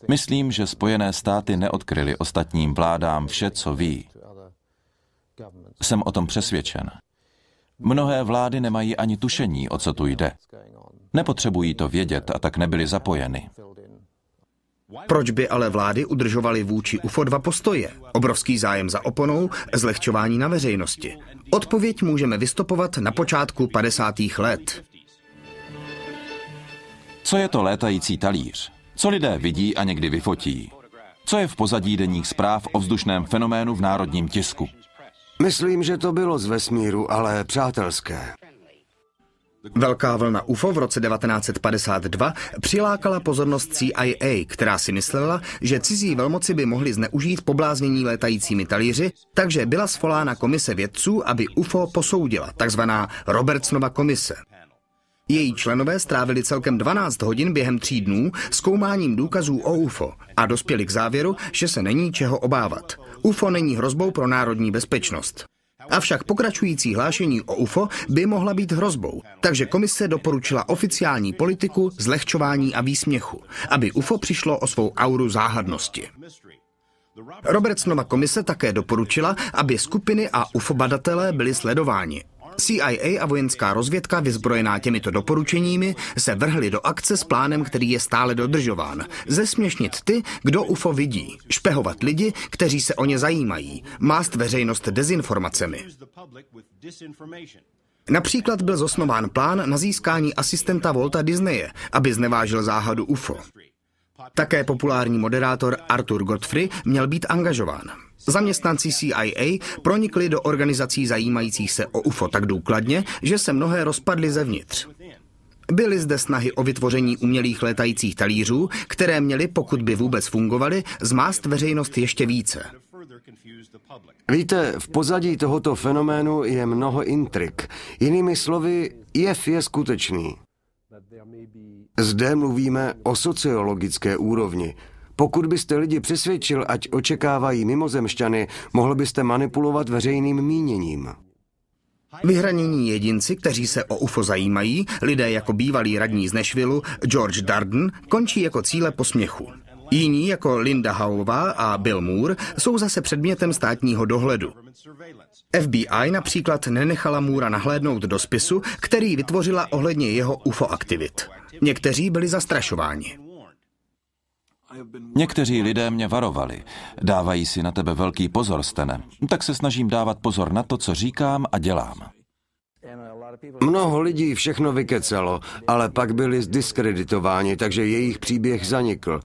Myslím, že Spojené státy neodkryly ostatním vládám vše, co ví. Jsem o tom přesvědčen. Mnohé vlády nemají ani tušení, o co tu jde. Nepotřebují to vědět a tak nebyly zapojeny. Proč by ale vlády udržovaly vůči UFO dva postoje? Obrovský zájem za oponou, zlehčování na veřejnosti. Odpověď můžeme vystopovat na počátku 50. let. Co je to létající talíř? Co lidé vidí a někdy vyfotí? Co je v pozadí denních zpráv o vzdušném fenoménu v národním tisku? Myslím, že to bylo z vesmíru, ale přátelské. Velká vlna UFO v roce 1952 přilákala pozornost CIA, která si myslela, že cizí velmoci by mohly zneužít pobláznění létajícími talíři, takže byla svolána komise vědců, aby UFO posoudila, takzvaná Robertsonova komise. Její členové strávili celkem 12 hodin během 3 dnů zkoumáním důkazů o UFO a dospěli k závěru, že se není čeho obávat. UFO není hrozbou pro národní bezpečnost. Avšak pokračující hlášení o UFO by mohla být hrozbou, takže komise doporučila oficiální politiku zlehčování a výsměchu, aby UFO přišlo o svou auru záhadnosti. Robertsonova komise také doporučila, aby skupiny a UFO badatelé byli sledováni. CIA a vojenská rozvědka, vyzbrojená těmito doporučeními, se vrhly do akce s plánem, který je stále dodržován. Zesměšnit ty, kdo UFO vidí, špehovat lidi, kteří se o ně zajímají, mást veřejnost dezinformacemi. Například byl zosnován plán na získání asistenta Walta Disneye, aby znevážil záhadu UFO. Také populární moderátor Arthur Godfrey měl být angažován. Zaměstnanci CIA pronikli do organizací zajímajících se o UFO tak důkladně, že se mnohé rozpadly zevnitř. Byly zde snahy o vytvoření umělých létajících talířů, které měly, pokud by vůbec fungovaly, zmást veřejnost ještě více. Víte, v pozadí tohoto fenoménu je mnoho intrik. Jinými slovy, jev je skutečný. Zde mluvíme o sociologické úrovni. Pokud byste lidi přesvědčil, ať očekávají mimozemšťany, mohl byste manipulovat veřejným míněním. Vyhranění jedinci, kteří se o UFO zajímají, lidé jako bývalý radní z Nashvillu George Darden, končí jako cíle posměchu. Jiní, jako Linda Howová a Bill Moore, jsou zase předmětem státního dohledu. FBI například nenechala Moora nahlédnout do spisu, který vytvořila ohledně jeho UFO aktivit. Někteří byli zastrašováni. Někteří lidé mě varovali. Dávají si na tebe velký pozor, Stene. Tak se snažím dávat pozor na to, co říkám a dělám. Mnoho lidí všechno vykecalo, ale pak byli zdiskreditováni, takže jejich příběh zanikl.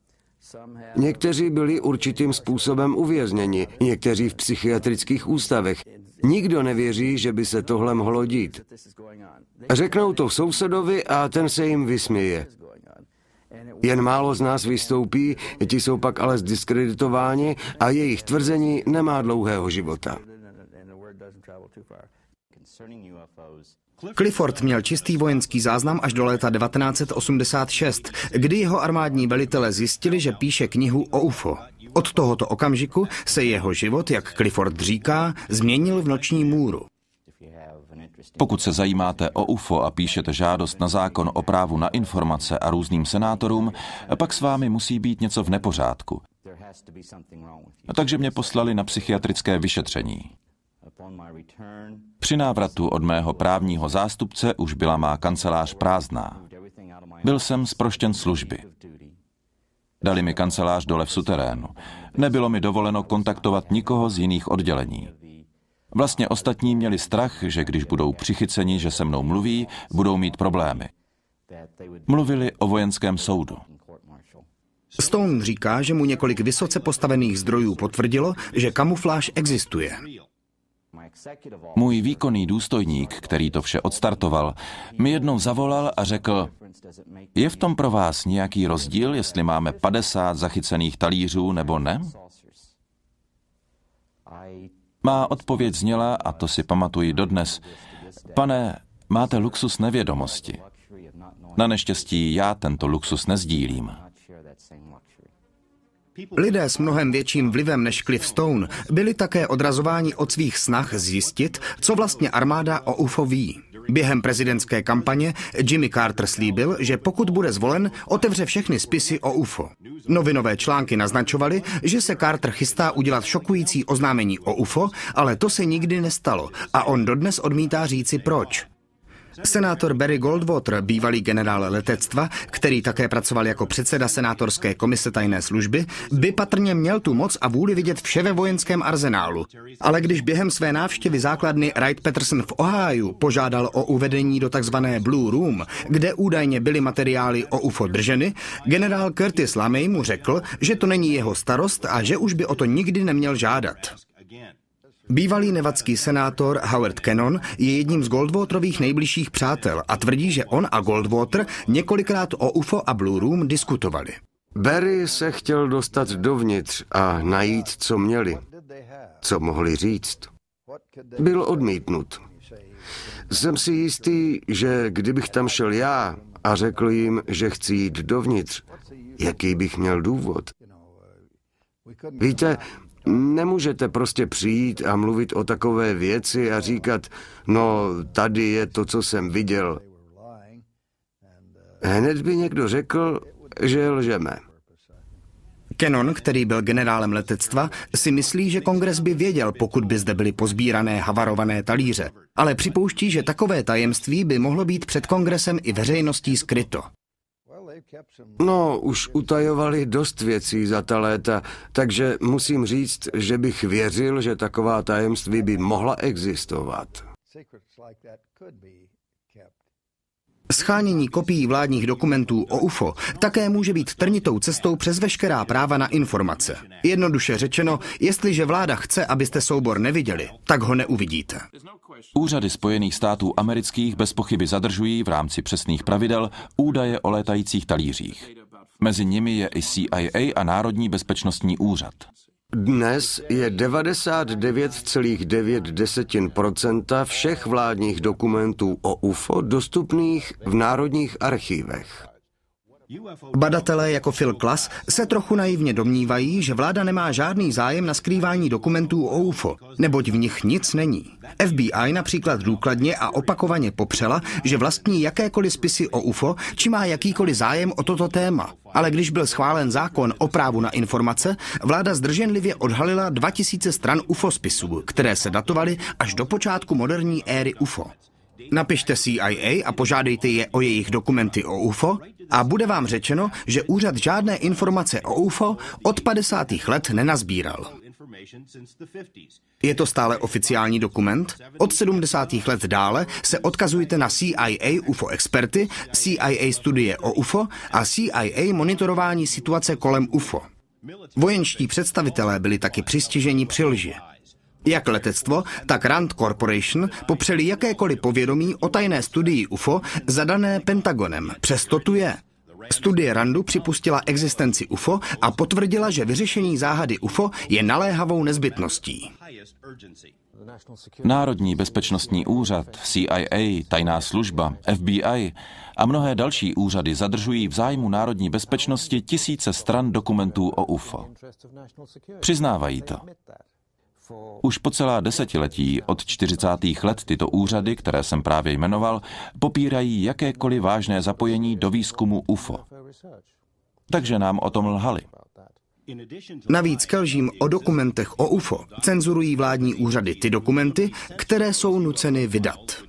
Někteří byli určitým způsobem uvězněni, někteří v psychiatrických ústavech. Nikdo nevěří, že by se tohle mohlo dít. Řeknou to sousedovi a ten se jim vysměje. Jen málo z nás vystoupí, ti jsou pak ale zdiskreditováni a jejich tvrzení nemá dlouhého života. Clifford měl čistý vojenský záznam až do léta 1986, kdy jeho armádní velitelé zjistili, že píše knihu o UFO. Od tohoto okamžiku se jeho život, jak Clifford říká, změnil v noční můru. Pokud se zajímáte o UFO a píšete žádost na zákon o právu na informace a různým senátorům, pak s vámi musí být něco v nepořádku. Takže mě poslali na psychiatrické vyšetření. Při návratu od mého právního zástupce už byla má kancelář prázdná. Byl jsem zproštěn služby. Dali mi kancelář dole v suterénu. Nebylo mi dovoleno kontaktovat nikoho z jiných oddělení. Vlastně ostatní měli strach, že když budou přichyceni, že se mnou mluví, budou mít problémy. Mluvili o vojenském soudu. Stone říká, že mu několik vysoce postavených zdrojů potvrdilo, že kamufláž existuje. Můj výkonný důstojník, který to vše odstartoval, mi jednou zavolal a řekl, je v tom pro vás nějaký rozdíl, jestli máme 50 zachycených talířů nebo ne? Má odpověď zněla, a to si pamatuji dodnes, pane, máte luxus nevědomosti. Na neštěstí já tento luxus nezdílím. Lidé s mnohem větším vlivem než Cliff Stone byli také odrazováni od svých snah zjistit, co vlastně armáda o UFO ví. Během prezidentské kampaně Jimmy Carter slíbil, že pokud bude zvolen, otevře všechny spisy o UFO. Novinové články naznačovaly, že se Carter chystá udělat šokující oznámení o UFO, ale to se nikdy nestalo a on dodnes odmítá říci proč. Senátor Barry Goldwater, bývalý generál letectva, který také pracoval jako předseda senátorské komise tajné služby, by patrně měl tu moc a vůli vidět vše ve vojenském arzenálu. Ale když během své návštěvy základny Wright-Patterson v Ohiu požádal o uvedení do takzvané Blue Room, kde údajně byly materiály o UFO drženy, generál Curtis LeMay mu řekl, že to není jeho starost a že už by o to nikdy neměl žádat. Bývalý nevadský senátor Howard Cannon je jedním z Goldwaterových nejbližších přátel a tvrdí, že on a Goldwater několikrát o UFO a Blue Room diskutovali. Barry se chtěl dostat dovnitř a najít, co měli, co mohli říct. Byl odmítnut. Jsem si jistý, že kdybych tam šel já a řekl jim, že chci jít dovnitř, jaký bych měl důvod? Víte, nemůžete prostě přijít a mluvit o takové věci a říkat, no tady je to, co jsem viděl. Hned by někdo řekl, že lžeme. Cannon, který byl generálem letectva, si myslí, že kongres by věděl, pokud by zde byly pozbírané havarované talíře, ale připouští, že takové tajemství by mohlo být před kongresem i veřejností skryto. No, už utajovali dost věcí za ta léta, takže musím říct, že bych věřil, že taková tajemství by mohla existovat. Shánění kopií vládních dokumentů o UFO také může být trnitou cestou přes veškerá práva na informace. Jednoduše řečeno, jestliže vláda chce, abyste soubor neviděli, tak ho neuvidíte. Úřady Spojených států amerických bez pochyby zadržují v rámci přesných pravidel údaje o létajících talířích. Mezi nimi je i CIA a Národní bezpečnostní úřad. Dnes je 99,9% všech vládních dokumentů o UFO dostupných v národních archívech. Badatelé jako Phil Klass se trochu naivně domnívají, že vláda nemá žádný zájem na skrývání dokumentů o UFO, neboť v nich nic není. FBI například důkladně a opakovaně popřela, že vlastní jakékoliv spisy o UFO, či má jakýkoliv zájem o toto téma. Ale když byl schválen zákon o právu na informace, vláda zdrženlivě odhalila 2000 stran UFO spisů, které se datovaly až do počátku moderní éry UFO. Napište CIA a požádejte je o jejich dokumenty o UFO a bude vám řečeno, že úřad žádné informace o UFO od 50. let nenazbíral. Je to stále oficiální dokument? Od 70. let dále se odkazujte na CIA UFO experty, CIA studie o UFO a CIA monitorování situace kolem UFO. Vojenští představitelé byli taky přistiženi při lži. Jak letectvo, tak Rand Corporation popřeli jakékoliv povědomí o tajné studii UFO zadané Pentagonem. Přesto tu je. Studie Randu připustila existenci UFO a potvrdila, že vyřešení záhady UFO je naléhavou nezbytností. Národní bezpečnostní úřad, CIA, tajná služba, FBI a mnohé další úřady zadržují v zájmu národní bezpečnosti tisíce stran dokumentů o UFO. Přiznávají to. Už po celá desetiletí od 40. let tyto úřady, které jsem právě jmenoval, popírají jakékoliv vážné zapojení do výzkumu UFO. Takže nám o tom lhali. Navíc ke lžím o dokumentech o UFO cenzurují vládní úřady ty dokumenty, které jsou nuceny vydat.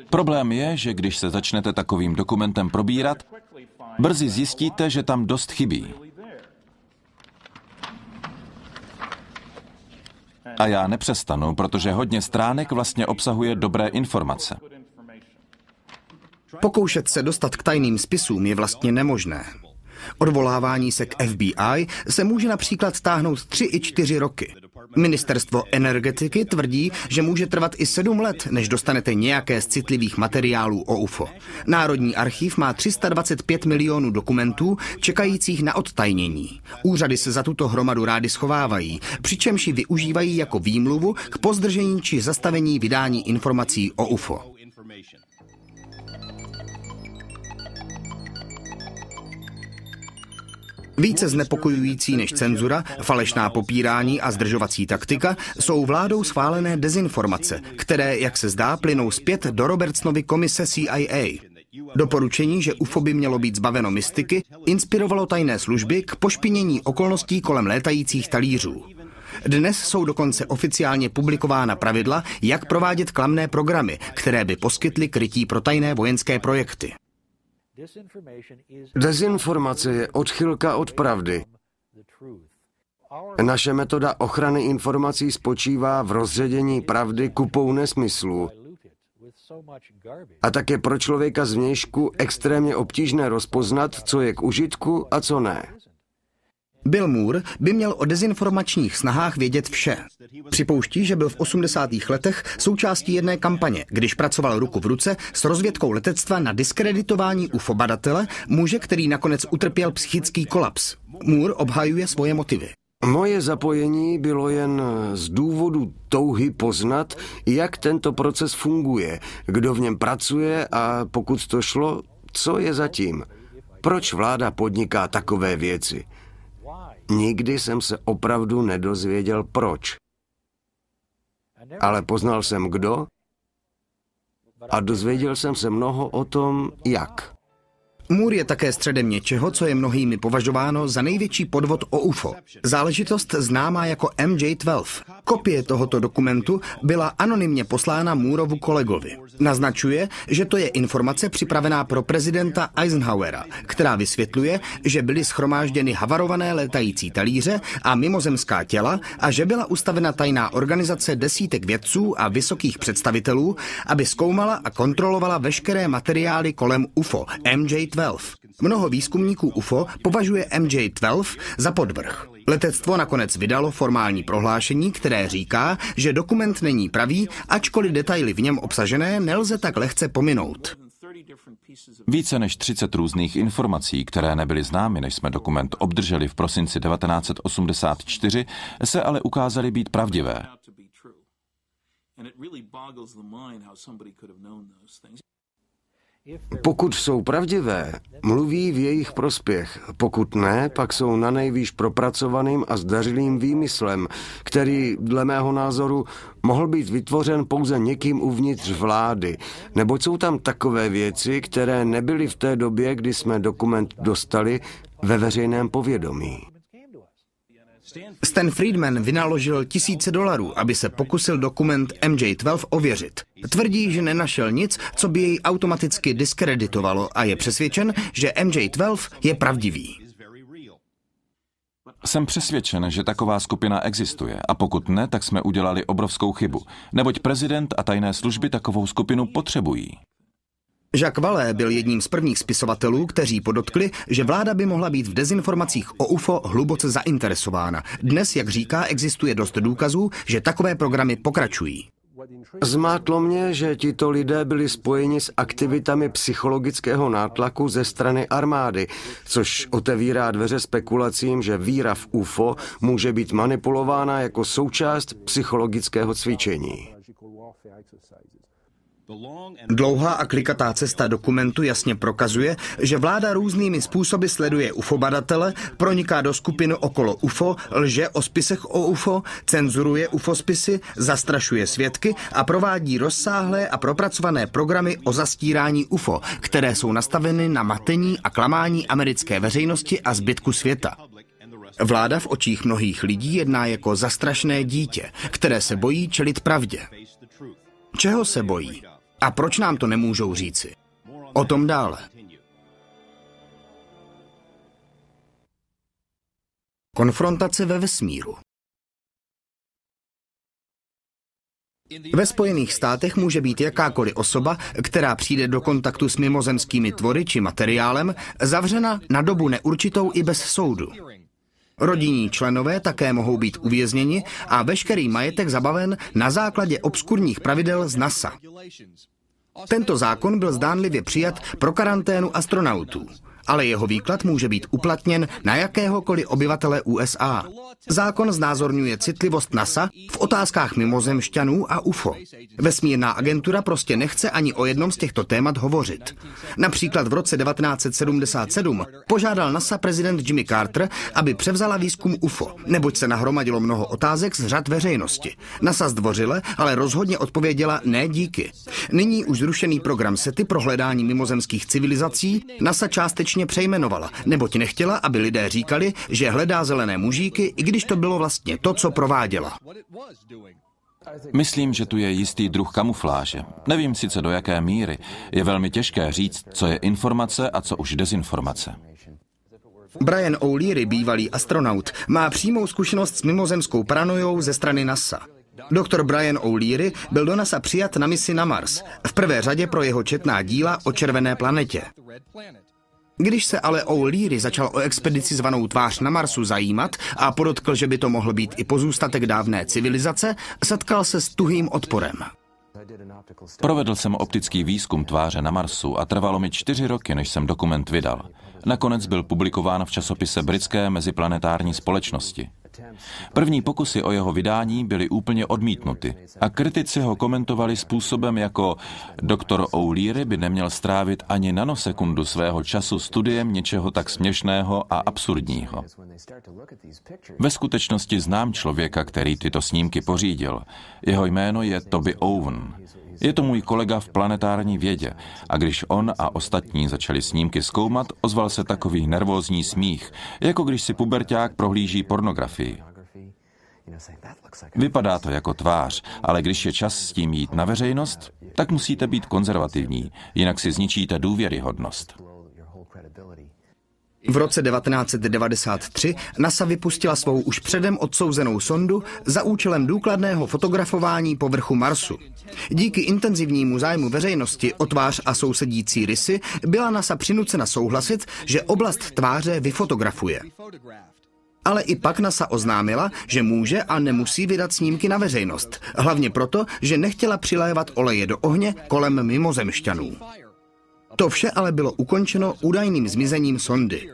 Problém je, že když se začnete takovým dokumentem probírat, brzy zjistíte, že tam dost chybí. A já nepřestanu, protože hodně stránek vlastně obsahuje dobré informace. Pokoušet se dostat k tajným spisům je vlastně nemožné. Odvolávání se k FBI se může například táhnout 3 i 4 roky. Ministerstvo energetiky tvrdí, že může trvat i 7 let, než dostanete nějaké z citlivých materiálů o UFO. Národní archiv má 325 milionů dokumentů čekajících na odtajnění. Úřady se za tuto hromadu rády schovávají, přičemž ji využívají jako výmluvu k pozdržení či zastavení vydání informací o UFO. Více znepokojující než cenzura, falešná popírání a zdržovací taktika jsou vládou schválené dezinformace, které, jak se zdá, plynou zpět do Robertsonovy komise CIA. Doporučení, že UFO by mělo být zbaveno mystiky, inspirovalo tajné služby k pošpinění okolností kolem létajících talířů. Dnes jsou dokonce oficiálně publikována pravidla, jak provádět klamné programy, které by poskytly krytí pro tajné vojenské projekty. Dezinformace je odchylka od pravdy. Naše metoda ochrany informací spočívá v rozředění pravdy kupou nesmyslů. A tak je pro člověka zvnějšku extrémně obtížné rozpoznat, co je k užitku a co ne. Bill Moore by měl o dezinformačních snahách vědět vše. Připouští, že byl v 80. letech součástí jedné kampaně, když pracoval ruku v ruce s rozvědkou letectva na diskreditování UFO badatele, muže, který nakonec utrpěl psychický kolaps. Moore obhajuje svoje motivy. Moje zapojení bylo jen z důvodu touhy poznat, jak tento proces funguje, kdo v něm pracuje a pokud to šlo, co je zatím. Proč vláda podniká takové věci? Nikdy jsem se opravdu nedozvěděl proč. Ale poznal jsem kdo a dozvěděl jsem se mnoho o tom, jak. Moore je také středem něčeho, co je mnohými považováno za největší podvod o UFO. Záležitost známá jako MJ12. Kopie tohoto dokumentu byla anonymně poslána Mooreovu kolegovi. Naznačuje, že to je informace připravená pro prezidenta Eisenhowera, která vysvětluje, že byly shromážděny havarované létající talíře a mimozemská těla a že byla ustavena tajná organizace desítek vědců a vysokých představitelů, aby zkoumala a kontrolovala veškeré materiály kolem UFO MJ12. Mnoho výzkumníků UFO považuje MJ12 za podvrh. Letectvo nakonec vydalo formální prohlášení, které říká, že dokument není pravý, ačkoliv detaily v něm obsažené nelze tak lehce pominout. Více než 30 různých informací, které nebyly známy, než jsme dokument obdrželi v prosinci 1984, se ale ukázaly být pravdivé. Pokud jsou pravdivé, mluví v jejich prospěch. Pokud ne, pak jsou nanejvýš propracovaným a zdařilým výmyslem, který, dle mého názoru, mohl být vytvořen pouze někým uvnitř vlády, neboť jsou tam takové věci, které nebyly v té době, kdy jsme dokument dostali, ve veřejném povědomí. Stan Friedman vynaložil tisíce dolarů, aby se pokusil dokument MJ12 ověřit. Tvrdí, že nenašel nic, co by jej automaticky diskreditovalo a je přesvědčen, že MJ12 je pravdivý. Jsem přesvědčen, že taková skupina existuje a pokud ne, tak jsme udělali obrovskou chybu, neboť prezident a tajné služby takovou skupinu potřebují. Jacques Vallée byl jedním z prvních spisovatelů, kteří podotkli, že vláda by mohla být v dezinformacích o UFO hluboce zainteresována. Dnes, jak říká, existuje dost důkazů, že takové programy pokračují. Zmátlo mě, že tito lidé byli spojeni s aktivitami psychologického nátlaku ze strany armády, což otevírá dveře spekulacím, že víra v UFO může být manipulována jako součást psychologického cvičení. Dlouhá a klikatá cesta dokumentu jasně prokazuje, že vláda různými způsoby sleduje UFO badatele, proniká do skupiny okolo UFO, lže o spisech o UFO, cenzuruje UFO spisy, zastrašuje svědky a provádí rozsáhlé a propracované programy o zastírání UFO, které jsou nastaveny na matení a klamání americké veřejnosti a zbytku světa. Vláda v očích mnohých lidí jedná jako zastrašné dítě, které se bojí čelit pravdě. Čeho se bojí? A proč nám to nemůžou říci? O tom dále. Konfrontace ve vesmíru. Ve Spojených státech může být jakákoliv osoba, která přijde do kontaktu s mimozemskými tvory či materiálem, zavřena na dobu neurčitou i bez soudu. Rodinní členové také mohou být uvězněni a veškerý majetek zabaven na základě obskurních pravidel z NASA. Tento zákon byl zdánlivě přijat pro karanténu astronautů, ale jeho výklad může být uplatněn na jakéhokoliv obyvatele USA. Zákon znázorňuje citlivost NASA v otázkách mimozemšťanů a UFO. Vesmírná agentura prostě nechce ani o jednom z těchto témat hovořit. Například v roce 1977 požádal NASA prezident Jimmy Carter, aby převzala výzkum UFO, neboť se nahromadilo mnoho otázek z řad veřejnosti. NASA zdvořile, ale rozhodně odpověděla ne díky. Nyní už zrušený program SETI pro hledání mimozemských civilizací NASA částečně přejmenovala, neboť nechtěla, aby lidé říkali, že hledá zelené mužíky, i když to bylo vlastně to, co prováděla. Myslím, že tu je jistý druh kamufláže. Nevím sice do jaké míry. Je velmi těžké říct, co je informace a co už dezinformace. Brian O'Leary, bývalý astronaut, má přímou zkušenost s mimozemskou paranojou ze strany NASA. Doktor Brian O'Leary byl do NASA přijat na misi na Mars, v prvé řadě pro jeho četná díla o červené planetě. Když se ale O'Leary začal o expedici zvanou Tvář na Marsu zajímat a podotkl, že by to mohl být i pozůstatek dávné civilizace, setkal se s tuhým odporem. Provedl jsem optický výzkum tváře na Marsu a trvalo mi 4 roky, než jsem dokument vydal. Nakonec byl publikován v časopise Britské meziplanetární společnosti. První pokusy o jeho vydání byly úplně odmítnuty a kritici ho komentovali způsobem jako doktor O'Leary by neměl strávit ani nanosekundu svého času studiem něčeho tak směšného a absurdního. Ve skutečnosti znám člověka, který tyto snímky pořídil. Jeho jméno je Toby Owen. Je to můj kolega v planetární vědě a když on a ostatní začali snímky zkoumat, ozval se takový nervózní smích, jako když si puberťák prohlíží pornografii. Vypadá to jako tvář, ale když je čas s tím jít na veřejnost, tak musíte být konzervativní, jinak si zničíte důvěryhodnost. V roce 1993 NASA vypustila svou už předem odsouzenou sondu za účelem důkladného fotografování povrchu Marsu. Díky intenzivnímu zájmu veřejnosti o tvář a sousedící rysy byla NASA přinucena souhlasit, že oblast tváře vyfotografuje. Ale i pak NASA oznámila, že může a nemusí vydat snímky na veřejnost. Hlavně proto, že nechtěla přilévat oleje do ohně kolem mimozemšťanů. To vše ale bylo ukončeno údajným zmizením sondy.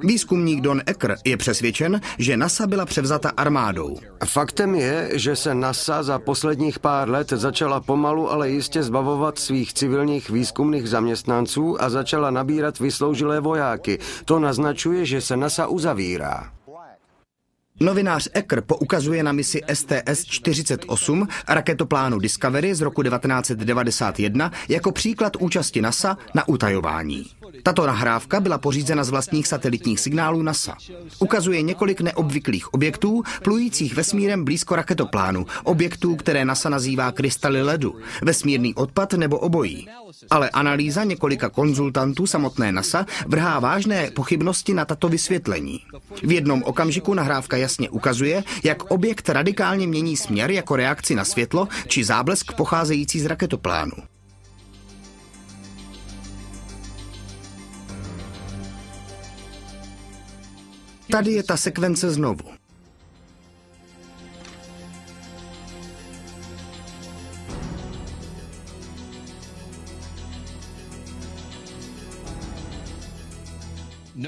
Výzkumník Don Ecker je přesvědčen, že NASA byla převzata armádou. Faktem je, že se NASA za posledních pár let začala pomalu, ale jistě zbavovat svých civilních výzkumných zaměstnanců a začala nabírat vysloužilé vojáky. To naznačuje, že se NASA uzavírá. Novinář Ecker poukazuje na misi STS-48 raketoplánu Discovery z roku 1991 jako příklad účasti NASA na utajování. Tato nahrávka byla pořízena z vlastních satelitních signálů NASA. Ukazuje několik neobvyklých objektů, plujících vesmírem blízko raketoplánu, objektů, které NASA nazývá krystaly ledu, vesmírný odpad nebo obojí. Ale analýza několika konzultantů samotné NASA vrhá vážné pochybnosti na tato vysvětlení. V jednom okamžiku nahrávka jasně ukazuje, jak objekt radikálně mění směr jako reakci na světlo či záblesk pocházející z raketoplánu. Tady je ta sekvence znovu.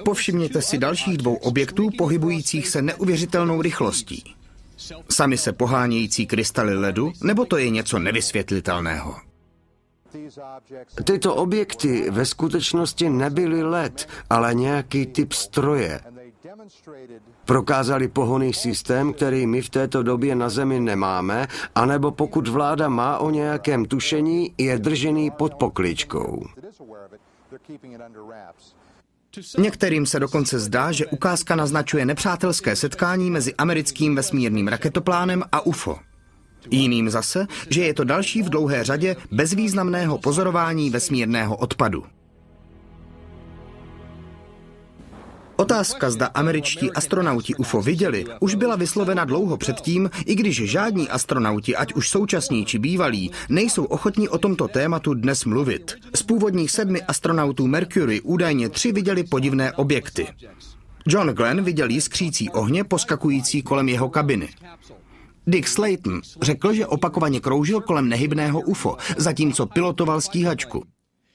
Povšimněte si dalších dvou objektů pohybujících se neuvěřitelnou rychlostí. Sami se pohánějící krystaly ledu, nebo to je něco nevysvětlitelného? Tyto objekty ve skutečnosti nebyly led, ale nějaký typ stroje. Prokázali pohonný systém, který my v této době na Zemi nemáme, anebo pokud vláda má o nějakém tušení, je držený pod pokličkou. Některým se dokonce zdá, že ukázka naznačuje nepřátelské setkání mezi americkým vesmírným raketoplánem a UFO. Jiným zase, že je to další v dlouhé řadě bezvýznamného pozorování vesmírného odpadu. Otázka, zda američtí astronauti UFO viděli, už byla vyslovena dlouho předtím, i když žádní astronauti, ať už současní či bývalí, nejsou ochotní o tomto tématu dnes mluvit. Z původních 7 astronautů Mercury údajně 3 viděli podivné objekty. John Glenn viděl jiskřící ohně poskakující kolem jeho kabiny. Dick Slayton řekl, že opakovaně kroužil kolem nehybného UFO, zatímco pilotoval stíhačku.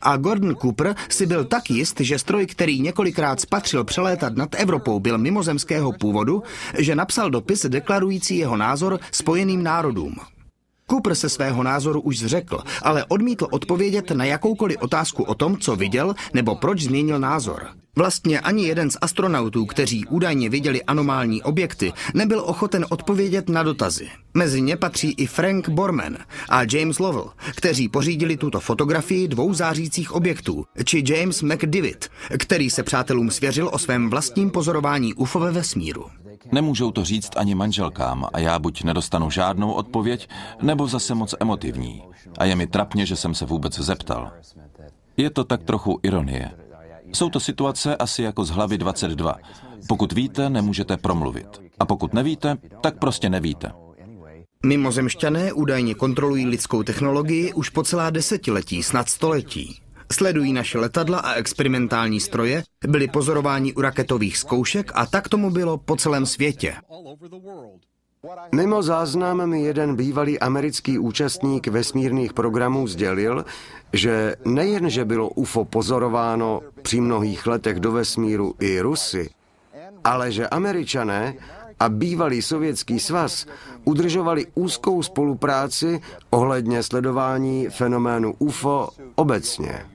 A Gordon Cooper si byl tak jist, že stroj, který několikrát spatřil přelétat nad Evropou, byl mimozemského původu, že napsal dopis deklarující jeho názor Spojeným národům. Cooper se svého názoru už zřekl, ale odmítl odpovědět na jakoukoliv otázku o tom, co viděl nebo proč změnil názor. Vlastně ani jeden z astronautů, kteří údajně viděli anomální objekty, nebyl ochoten odpovědět na dotazy. Mezi ně patří i Frank Borman a James Lovell, kteří pořídili tuto fotografii 2 zářících objektů, či James McDivitt, který se přátelům svěřil o svém vlastním pozorování UFO ve vesmíru. Nemůžou to říct ani manželkám a já buď nedostanu žádnou odpověď, nebo zase moc emotivní. A je mi trapně, že jsem se vůbec zeptal. Je to tak trochu ironie. Jsou to situace asi jako z hlavy 22. Pokud víte, nemůžete promluvit. A pokud nevíte, tak prostě nevíte. Mimozemšťané údajně kontrolují lidskou technologii už po celá desetiletí, snad století. Sledují naše letadla a experimentální stroje, byli pozorováni u raketových zkoušek a tak tomu bylo po celém světě. Mimo záznam mi jeden bývalý americký účastník vesmírných programů sdělil, že nejenže bylo UFO pozorováno při mnohých letech do vesmíru i Rusy, ale že Američané a bývalý Sovětský svaz udržovali úzkou spolupráci ohledně sledování fenoménu UFO obecně.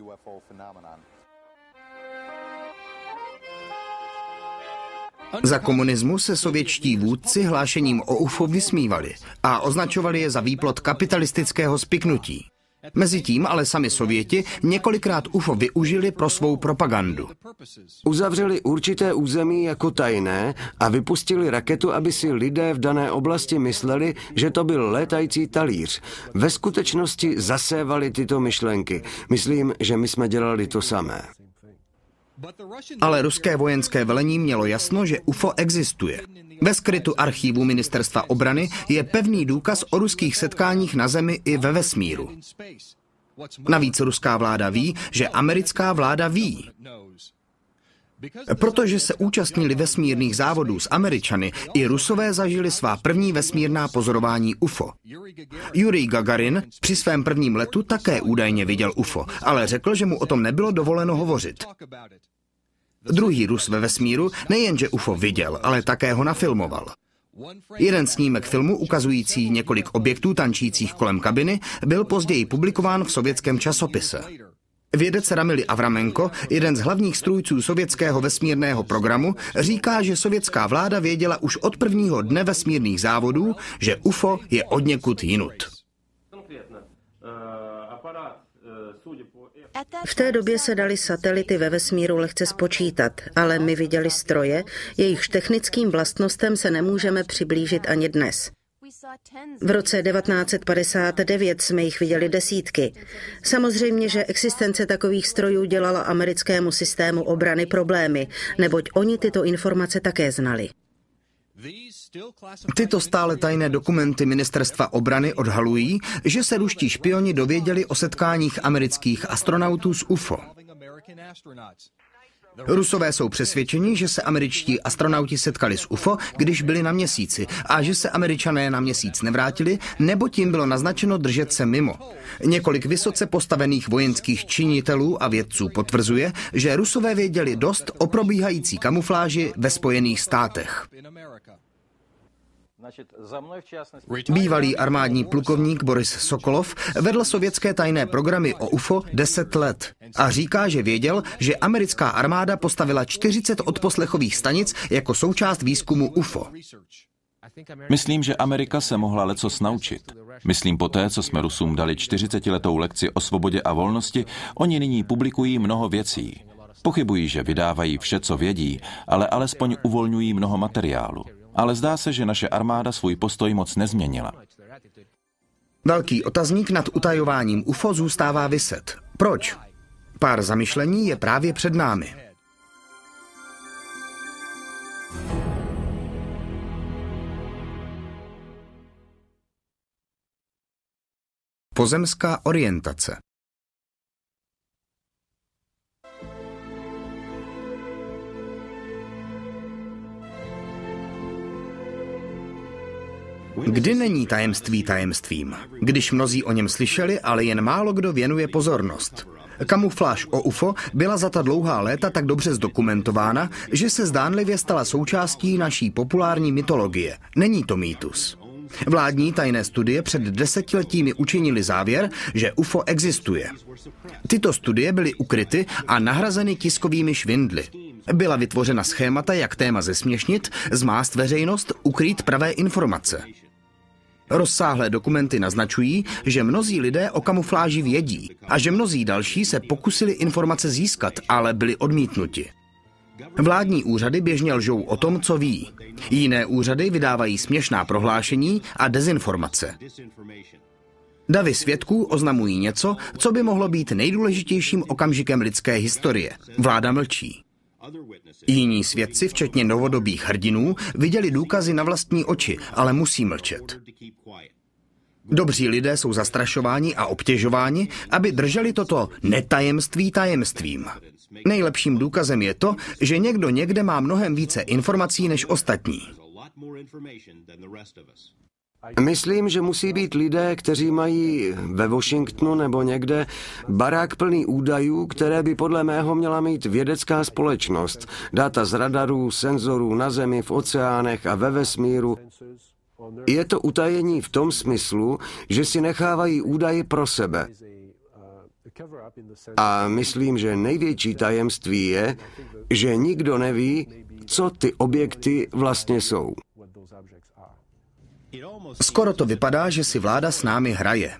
Za komunismu se sovětští vůdci hlášením o UFO vysmívali a označovali je za výplod kapitalistického spiknutí. Mezitím ale sami Sověti několikrát UFO využili pro svou propagandu. Uzavřeli určité území jako tajné a vypustili raketu, aby si lidé v dané oblasti mysleli, že to byl létající talíř. Ve skutečnosti zasévali tyto myšlenky. Myslím, že my jsme dělali to samé. Ale ruské vojenské velení mělo jasno, že UFO existuje. Ve skrytu archívu Ministerstva obrany je pevný důkaz o ruských setkáních na Zemi i ve vesmíru. Navíc ruská vláda ví, že americká vláda ví. Protože se účastnili vesmírných závodů s Američany, i Rusové zažili svá první vesmírná pozorování UFO. Jurij Gagarin při svém prvním letu také údajně viděl UFO, ale řekl, že mu o tom nebylo dovoleno hovořit. Druhý Rus ve vesmíru nejenže UFO viděl, ale také ho nafilmoval. Jeden snímek filmu ukazující několik objektů tančících kolem kabiny byl později publikován v sovětském časopise. Vědec Ramil Avramenko, jeden z hlavních strůjců sovětského vesmírného programu, říká, že sovětská vláda věděla už od prvního dne vesmírných závodů, že UFO je odněkud jinut. V té době se daly satelity ve vesmíru lehce spočítat, ale my viděli stroje, jejichž technickým vlastnostem se nemůžeme přiblížit ani dnes. V roce 1959 jsme jich viděli desítky. Samozřejmě, že existence takových strojů dělala americkému systému obrany problémy, neboť oni tyto informace také znali. Tyto stále tajné dokumenty ministerstva obrany odhalují, že se ruští špioni dověděli o setkáních amerických astronautů s UFO. Rusové jsou přesvědčeni, že se američtí astronauti setkali s UFO, když byli na Měsíci, a že se Američané na Měsíc nevrátili, nebo tím bylo naznačeno držet se mimo. Několik vysoce postavených vojenských činitelů a vědců potvrzuje, že Rusové věděli dost o probíhající kamufláži ve Spojených státech. Bývalý armádní plukovník Boris Sokolov vedl sovětské tajné programy o UFO 10 let a říká, že věděl, že americká armáda postavila 40 odposlechových stanic jako součást výzkumu UFO. Myslím, že Amerika se mohla lecos naučit. Myslím, poté, co jsme Rusům dali 40letou lekci o svobodě a volnosti, oni nyní publikují mnoho věcí. Pochybují, že vydávají vše, co vědí, ale alespoň uvolňují mnoho materiálu. Ale zdá se, že naše armáda svůj postoj moc nezměnila. Velký otazník nad utajováním UFO zůstává viset. Proč? Pár zamyšlení je právě před námi. Pozemská orientace. Kdy není tajemství tajemstvím? Když mnozí o něm slyšeli, ale jen málo kdo věnuje pozornost. Kamufláž o UFO byla za ta dlouhá léta tak dobře zdokumentována, že se zdánlivě stala součástí naší populární mytologie. Není to mýtus. Vládní tajné studie před 10letími učinili závěr, že UFO existuje. Tyto studie byly ukryty a nahrazeny tiskovými švindly. Byla vytvořena schémata, jak téma zesměšnit, zmást veřejnost, ukrýt pravé informace. Rozsáhlé dokumenty naznačují, že mnozí lidé o kamufláži vědí a že mnozí další se pokusili informace získat, ale byli odmítnuti. Vládní úřady běžně lžou o tom, co ví. Jiné úřady vydávají směšná prohlášení a dezinformace. Davy svědků oznamují něco, co by mohlo být nejdůležitějším okamžikem lidské historie. Vláda mlčí. Jiní svědci, včetně novodobých hrdinů, viděli důkazy na vlastní oči, ale musí mlčet. Dobří lidé jsou zastrašováni a obtěžováni, aby drželi toto netajemství tajemstvím. Nejlepším důkazem je to, že někdo někde má mnohem více informací než ostatní. Myslím, že musí být lidé, kteří mají ve Washingtonu nebo někde barák plný údajů, které by podle mého měla mít vědecká společnost. Data z radarů, senzorů na Zemi, v oceánech a ve vesmíru. Je to utajení v tom smyslu, že si nechávají údaje pro sebe. A myslím, že největší tajemství je, že nikdo neví, co ty objekty vlastně jsou. Skoro to vypadá, že si vláda s námi hraje.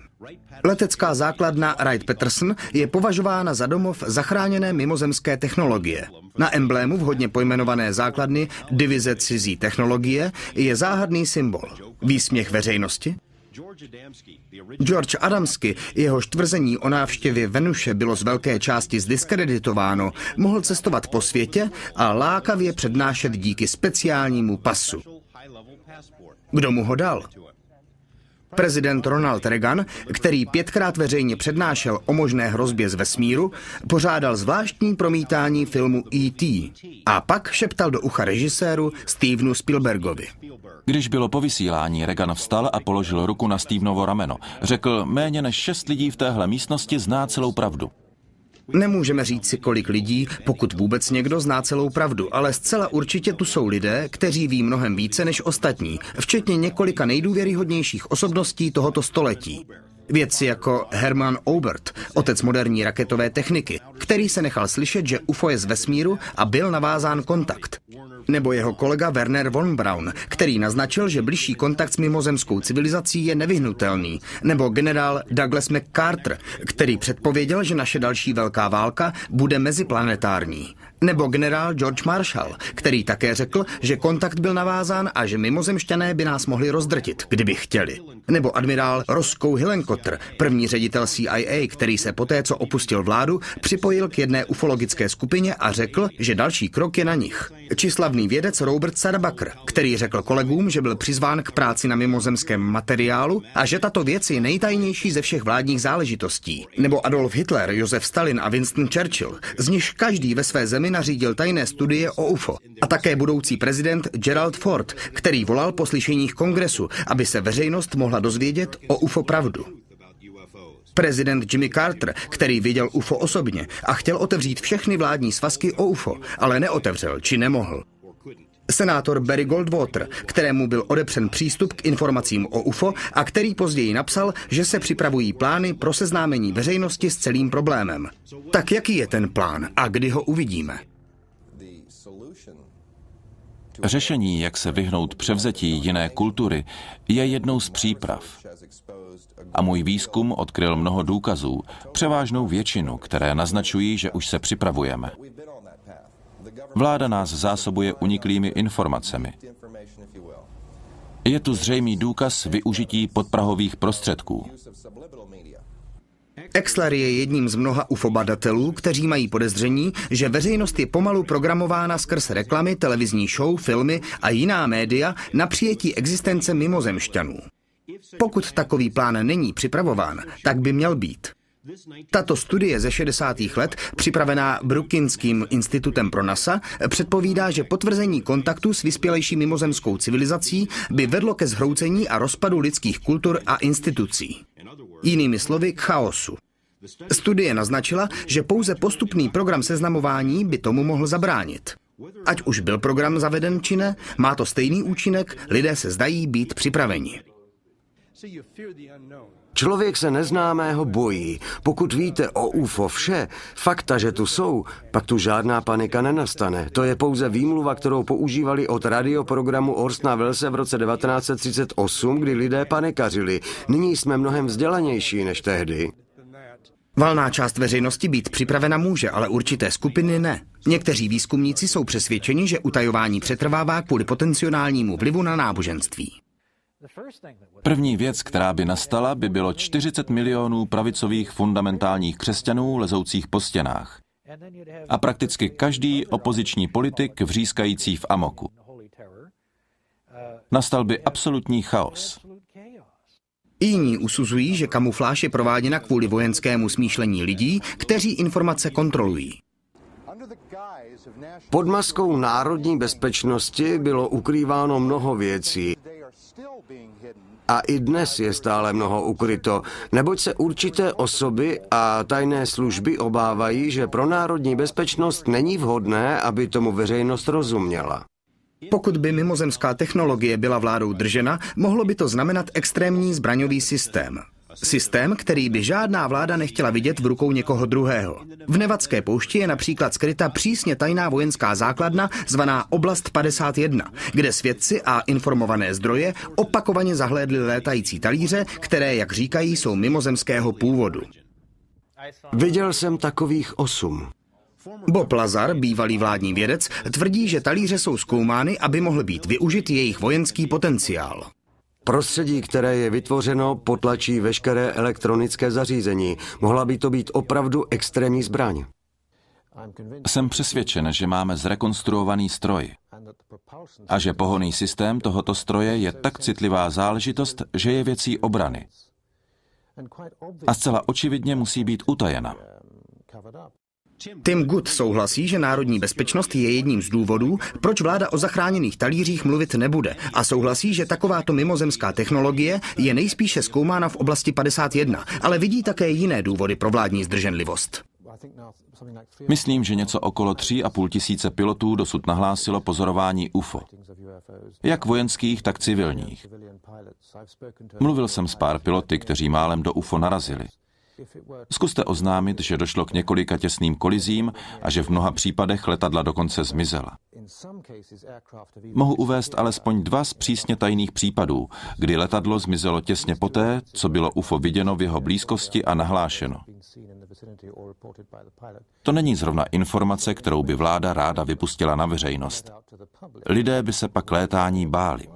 Letecká základna Wright-Patterson je považována za domov zachráněné mimozemské technologie. Na emblému vhodně pojmenované základny Divize cizí technologie je záhadný symbol. Výsměch veřejnosti? George Adamsky, jehož tvrzení o návštěvě Venuše bylo z velké části zdiskreditováno, mohl cestovat po světě a lákavě přednášet díky speciálnímu pasu. Kdo mu ho dal? Prezident Ronald Reagan, který 5krát veřejně přednášel o možné hrozbě z vesmíru, pořádal zvláštní promítání filmu E.T. a pak šeptal do ucha režiséru Stevenu Spielbergovi. Když bylo po vysílání, Reagan vstal a položil ruku na Stevenovo rameno. Řekl, méně než 6 lidí v téhle místnosti zná celou pravdu. Nemůžeme říct si, kolik lidí, pokud vůbec někdo, zná celou pravdu, ale zcela určitě tu jsou lidé, kteří ví mnohem více než ostatní, včetně několika nejdůvěryhodnějších osobností tohoto století. Vědci jako Hermann Oberth, otec moderní raketové techniky, který se nechal slyšet, že UFO je z vesmíru a byl navázán kontakt. Nebo jeho kolega Werner von Braun, který naznačil, že bližší kontakt s mimozemskou civilizací je nevyhnutelný. Nebo generál Douglas MacArthur, který předpověděl, že naše další velká válka bude meziplanetární. Nebo generál George Marshall, který také řekl, že kontakt byl navázán a že mimozemšťané by nás mohli rozdrtit, kdyby chtěli. Nebo admirál Roscoe Hillenkotter, první ředitel CIA, který se poté, co opustil vládu, připojil k jedné ufologické skupině a řekl, že další krok je na nich. Či slavný vědec Robert Sarbacher, který řekl kolegům, že byl přizván k práci na mimozemském materiálu a že tato věc je nejtajnější ze všech vládních záležitostí. Nebo Adolf Hitler, Josef Stalin a Winston Churchill, z nichž každý ve své zemi nařídil tajné studie o UFO. A také budoucí prezident Gerald Ford, který volal po slyšeních kongresu, aby se veřejnost mohla dozvědět o UFO pravdu. Prezident Jimmy Carter, který viděl UFO osobně a chtěl otevřít všechny vládní svazky o UFO, ale neotevřel či nemohl. Senátor Barry Goldwater, kterému byl odepřen přístup k informacím o UFO a který později napsal, že se připravují plány pro seznámení veřejnosti s celým problémem. Tak jaký je ten plán a kdy ho uvidíme? Řešení, jak se vyhnout převzetí jiné kultury, je jednou z příprav. A můj výzkum odkryl mnoho důkazů, převážnou většinu, které naznačují, že už se připravujeme. Vláda nás zásobuje uniklými informacemi. Je tu zřejmý důkaz využití podprahových prostředků. Exler je jedním z mnoha UFO badatelů, kteří mají podezření, že veřejnost je pomalu programována skrz reklamy, televizní show, filmy a jiná média na přijetí existence mimozemšťanů. Pokud takový plán není připravován, tak by měl být. Tato studie ze 60. let, připravená Brookinským institutem pro NASA, předpovídá, že potvrzení kontaktu s vyspělejší mimozemskou civilizací by vedlo ke zhroucení a rozpadu lidských kultur a institucí. Jinými slovy, k chaosu. Studie naznačila, že pouze postupný program seznamování by tomu mohl zabránit. Ať už byl program zaveden či ne, má to stejný účinek, lidé se zdají být připraveni. Člověk se neznámého bojí. Pokud víte o UFO vše, fakta, že tu jsou, pak tu žádná panika nenastane. To je pouze výmluva, kterou používali od radioprogramu Orsona Wellese v roce 1938, kdy lidé panikařili. Nyní jsme mnohem vzdělanější než tehdy. Valná část veřejnosti být připravena může, ale určité skupiny ne. Někteří výzkumníci jsou přesvědčeni, že utajování přetrvává kvůli potenciálnímu vlivu na náboženství. První věc, která by nastala, by bylo 40 milionů pravicových fundamentálních křesťanů lezoucích po stěnách. A prakticky každý opoziční politik vřískající v amoku. Nastal by absolutní chaos. Jiní usuzují, že kamufláž je prováděna kvůli vojenskému smýšlení lidí, kteří informace kontrolují. Pod maskou národní bezpečnosti bylo ukrýváno mnoho věcí. A i dnes je stále mnoho ukryto, neboť se určité osoby a tajné služby obávají, že pro národní bezpečnost není vhodné, aby tomu veřejnost rozuměla. Pokud by mimozemská technologie byla vládou držena, mohlo by to znamenat extrémní zbraňový systém. Systém, který by žádná vláda nechtěla vidět v rukou někoho druhého. V Nevadské poušti je například skryta přísně tajná vojenská základna zvaná Oblast 51, kde svědci a informované zdroje opakovaně zahlédli létající talíře, které, jak říkají, jsou mimozemského původu. Viděl jsem takových 8. Bob Lazar, bývalý vládní vědec, tvrdí, že talíře jsou zkoumány, aby mohl být využit jejich vojenský potenciál. Prostředí, které je vytvořeno, potlačí veškeré elektronické zařízení. Mohla by to být opravdu extrémní zbraň. Jsem přesvědčen, že máme zrekonstruovaný stroj a že pohonný systém tohoto stroje je tak citlivá záležitost, že je věcí obrany. A zcela očividně musí být utajena. Tim Good souhlasí, že národní bezpečnost je jedním z důvodů, proč vláda o zachráněných talířích mluvit nebude a souhlasí, že takováto mimozemská technologie je nejspíše zkoumána v oblasti 51, ale vidí také jiné důvody pro vládní zdrženlivost. Myslím, že něco okolo 3,5 tisíce pilotů dosud nahlásilo pozorování UFO. Jak vojenských, tak civilních. Mluvil jsem s pár piloty, kteří málem do UFO narazili. Zkuste oznámit, že došlo k několika těsným kolizím a že v mnoha případech letadla dokonce zmizela. Mohu uvést alespoň 2 z přísně tajných případů, kdy letadlo zmizelo těsně poté, co bylo UFO viděno v jeho blízkosti a nahlášeno. To není zrovna informace, kterou by vláda ráda vypustila na veřejnost. Lidé by se pak létání báli.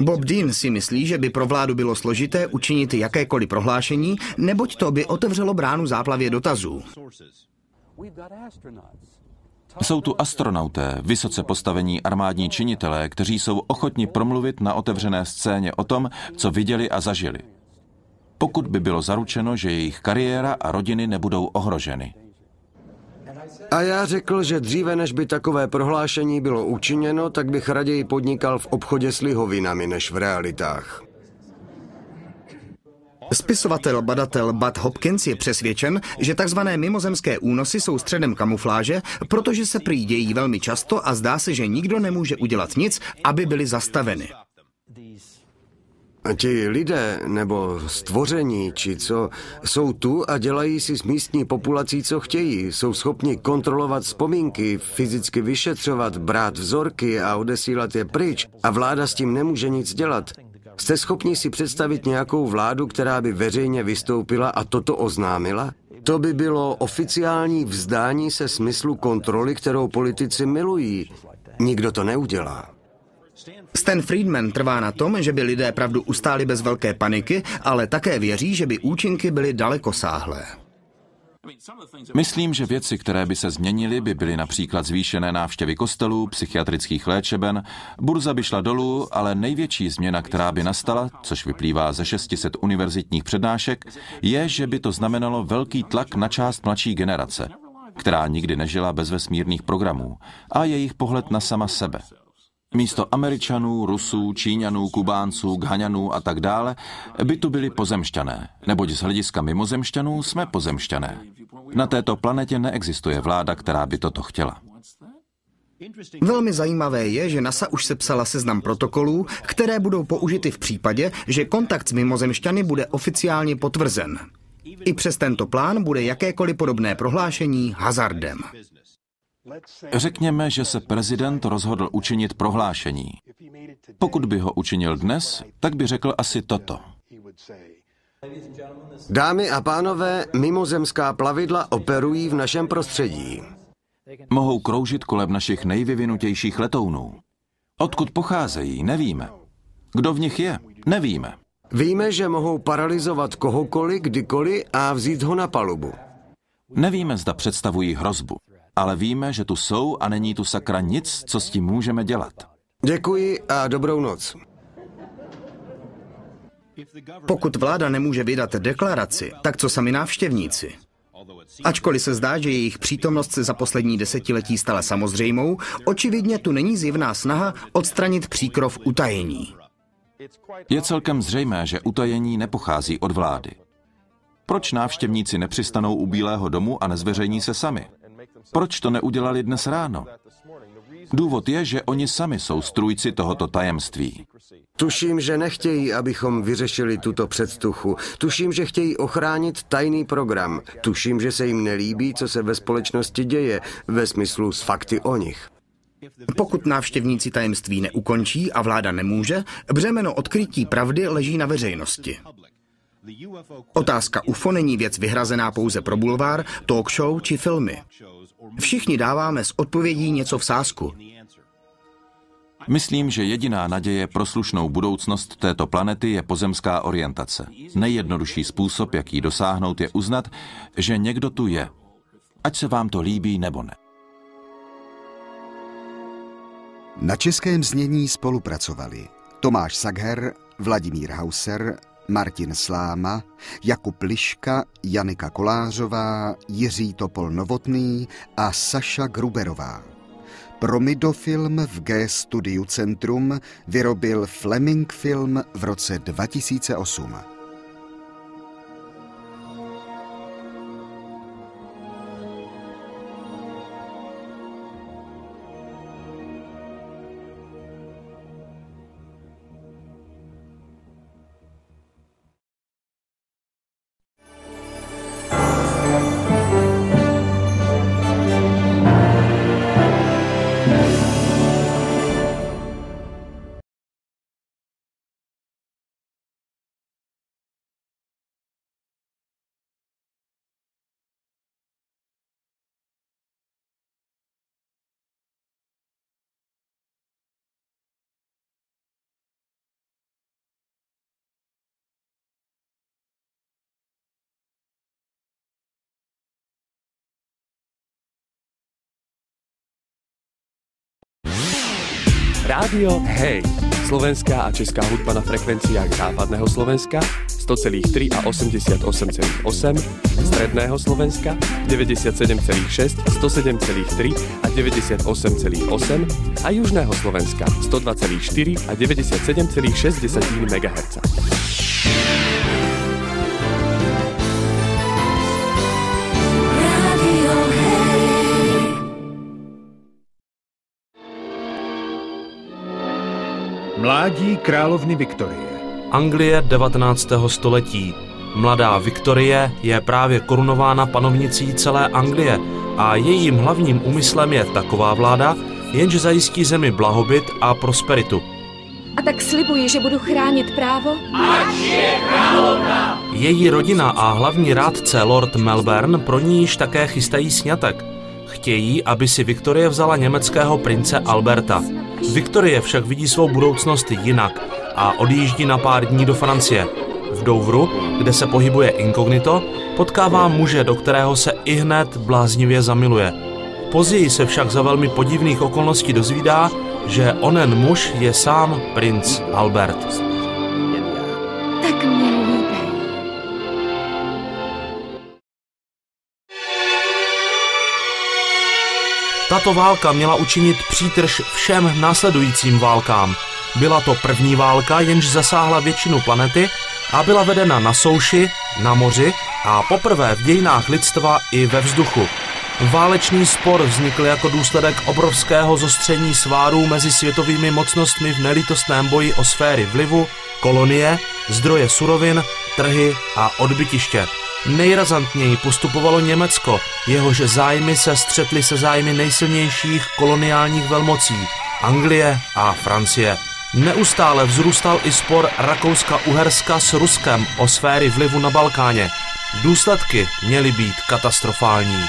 Bob Dean si myslí, že by pro vládu bylo složité učinit jakékoliv prohlášení, neboť to by otevřelo bránu záplavě dotazů. Jsou tu astronauté, vysoce postavení armádní činitelé, kteří jsou ochotni promluvit na otevřené scéně o tom, co viděli a zažili. Pokud by bylo zaručeno, že jejich kariéra a rodiny nebudou ohroženy. A já řekl, že dříve, než by takové prohlášení bylo učiněno, tak bych raději podnikal v obchodě s lihovinami, než v realitách. Spisovatel, badatel Bud Hopkins je přesvědčen, že tzv. Mimozemské únosy jsou středem kamufláže, protože se prý dějí velmi často a zdá se, že nikdo nemůže udělat nic, aby byly zastaveny. Ti lidé, nebo stvoření, či co, jsou tu a dělají si s místní populací, co chtějí. Jsou schopni kontrolovat vzpomínky, fyzicky vyšetřovat, brát vzorky a odesílat je pryč. A vláda s tím nemůže nic dělat. Jste schopni si představit nějakou vládu, která by veřejně vystoupila a toto oznámila? To by bylo oficiální vzdání se smyslu kontroly, kterou politici milují. Nikdo to neudělá. Stan Friedman trvá na tom, že by lidé pravdu ustáli bez velké paniky, ale také věří, že by účinky byly dalekosáhlé. Myslím, že věci, které by se změnily, by byly například zvýšené návštěvy kostelů, psychiatrických léčeben, burza by šla dolů, ale největší změna, která by nastala, což vyplývá ze 600 univerzitních přednášek, je, že by to znamenalo velký tlak na část mladší generace, která nikdy nežila bez vesmírných programů, a jejich pohled na sama sebe. Místo Američanů, Rusů, Číňanů, Kubánců, Ghaňanů a tak dále by tu byli pozemšťané, neboť z hlediska mimozemšťanů jsme pozemšťané. Na této planetě neexistuje vláda, která by toto chtěla. Velmi zajímavé je, že NASA už sepsala seznam protokolů, které budou použity v případě, že kontakt s mimozemšťany bude oficiálně potvrzen. I přes tento plán bude jakékoliv podobné prohlášení hazardem. Řekněme, že se prezident rozhodl učinit prohlášení. Pokud by ho učinil dnes, tak by řekl asi toto. Dámy a pánové, mimozemská plavidla operují v našem prostředí. Mohou kroužit kolem našich nejvyvinutějších letounů. Odkud pocházejí, nevíme. Kdo v nich je, nevíme. Víme, že mohou paralyzovat kohokoliv, kdykoliv a vzít ho na palubu. Nevíme, zda představují hrozbu. Ale víme, že tu jsou a není tu sakra nic, co s tím můžeme dělat. Děkuji a dobrou noc. Pokud vláda nemůže vydat deklaraci, tak co sami návštěvníci? Ačkoliv se zdá, že jejich přítomnost se za poslední desetiletí stala samozřejmou, očividně tu není zjevná snaha odstranit příkrov utajení. Je celkem zřejmé, že utajení nepochází od vlády. Proč návštěvníci nepřistanou u Bílého domu a nezveřejní se sami? Proč to neudělali dnes ráno? Důvod je, že oni sami jsou strůjci tohoto tajemství. Tuším, že nechtějí, abychom vyřešili tuto předstuchu. Tuším, že chtějí ochránit tajný program. Tuším, že se jim nelíbí, co se ve společnosti děje, ve smyslu s fakty o nich. Pokud návštěvníci tajemství neukončí a vláda nemůže, břemeno odkrytí pravdy leží na veřejnosti. Otázka UFO není věc vyhrazená pouze pro bulvár, talk show či filmy. Všichni dáváme z odpovědí něco v sázku. Myslím, že jediná naděje pro slušnou budoucnost této planety je pozemská orientace. Nejjednodušší způsob, jak jí dosáhnout, je uznat, že někdo tu je. Ať se vám to líbí nebo ne. Na českém znění spolupracovali Tomáš Sagher, Vladimír Hauser, Martin Sláma, Jakub Liška, Janika Kolářová, Jiří Topol Novotný a Saša Gruberová. Pro Midofilm v G Studiu Centrum vyrobil Fleming Film v roce 2008. Rádio Hej. Slovenská a česká hudba na frekvenciách západného Slovenska 100,3 a 88,8, stredného Slovenska 97,6, 107,3 a 98,8 a južného Slovenska 102,4 a 97,6 MHz. Mládí královny Viktorie. Anglie 19. století. Mladá Viktorie je právě korunována panovnicí celé Anglie a jejím hlavním úmyslem je taková vláda, jenž zajistí zemi blahobyt a prosperitu. A tak slibuji, že budu chránit právo. Ať je královna! Její rodina a hlavní rádce Lord Melbourne pro ní již také chystají sňatek. Chtějí, aby si Viktorie vzala německého prince Alberta. Viktorie však vidí svou budoucnost jinak a odjíždí na pár dní do Francie. V Douvru, kde se pohybuje inkognito, potkává muže, do kterého se ihned bláznivě zamiluje. Později se však za velmi podivných okolností dozvídá, že onen muž je sám princ Albert. Tak mě líbí. Tato válka měla učinit přítrž všem následujícím válkám. Byla to první válka, jenž zasáhla většinu planety a byla vedena na souši, na moři a poprvé v dějinách lidstva i ve vzduchu. Válečný spor vznikl jako důsledek obrovského zostření svárů mezi světovými mocnostmi v nelítostném boji o sféry vlivu, kolonie, zdroje surovin, trhy a odbytiště. Nejrazantněji postupovalo Německo, jehož zájmy se střetly se zájmy nejsilnějších koloniálních velmocí, Anglie a Francie. Neustále vzrůstal i spor Rakouska-Uherska s Ruskem o sféry vlivu na Balkáně. Důsledky měly být katastrofální.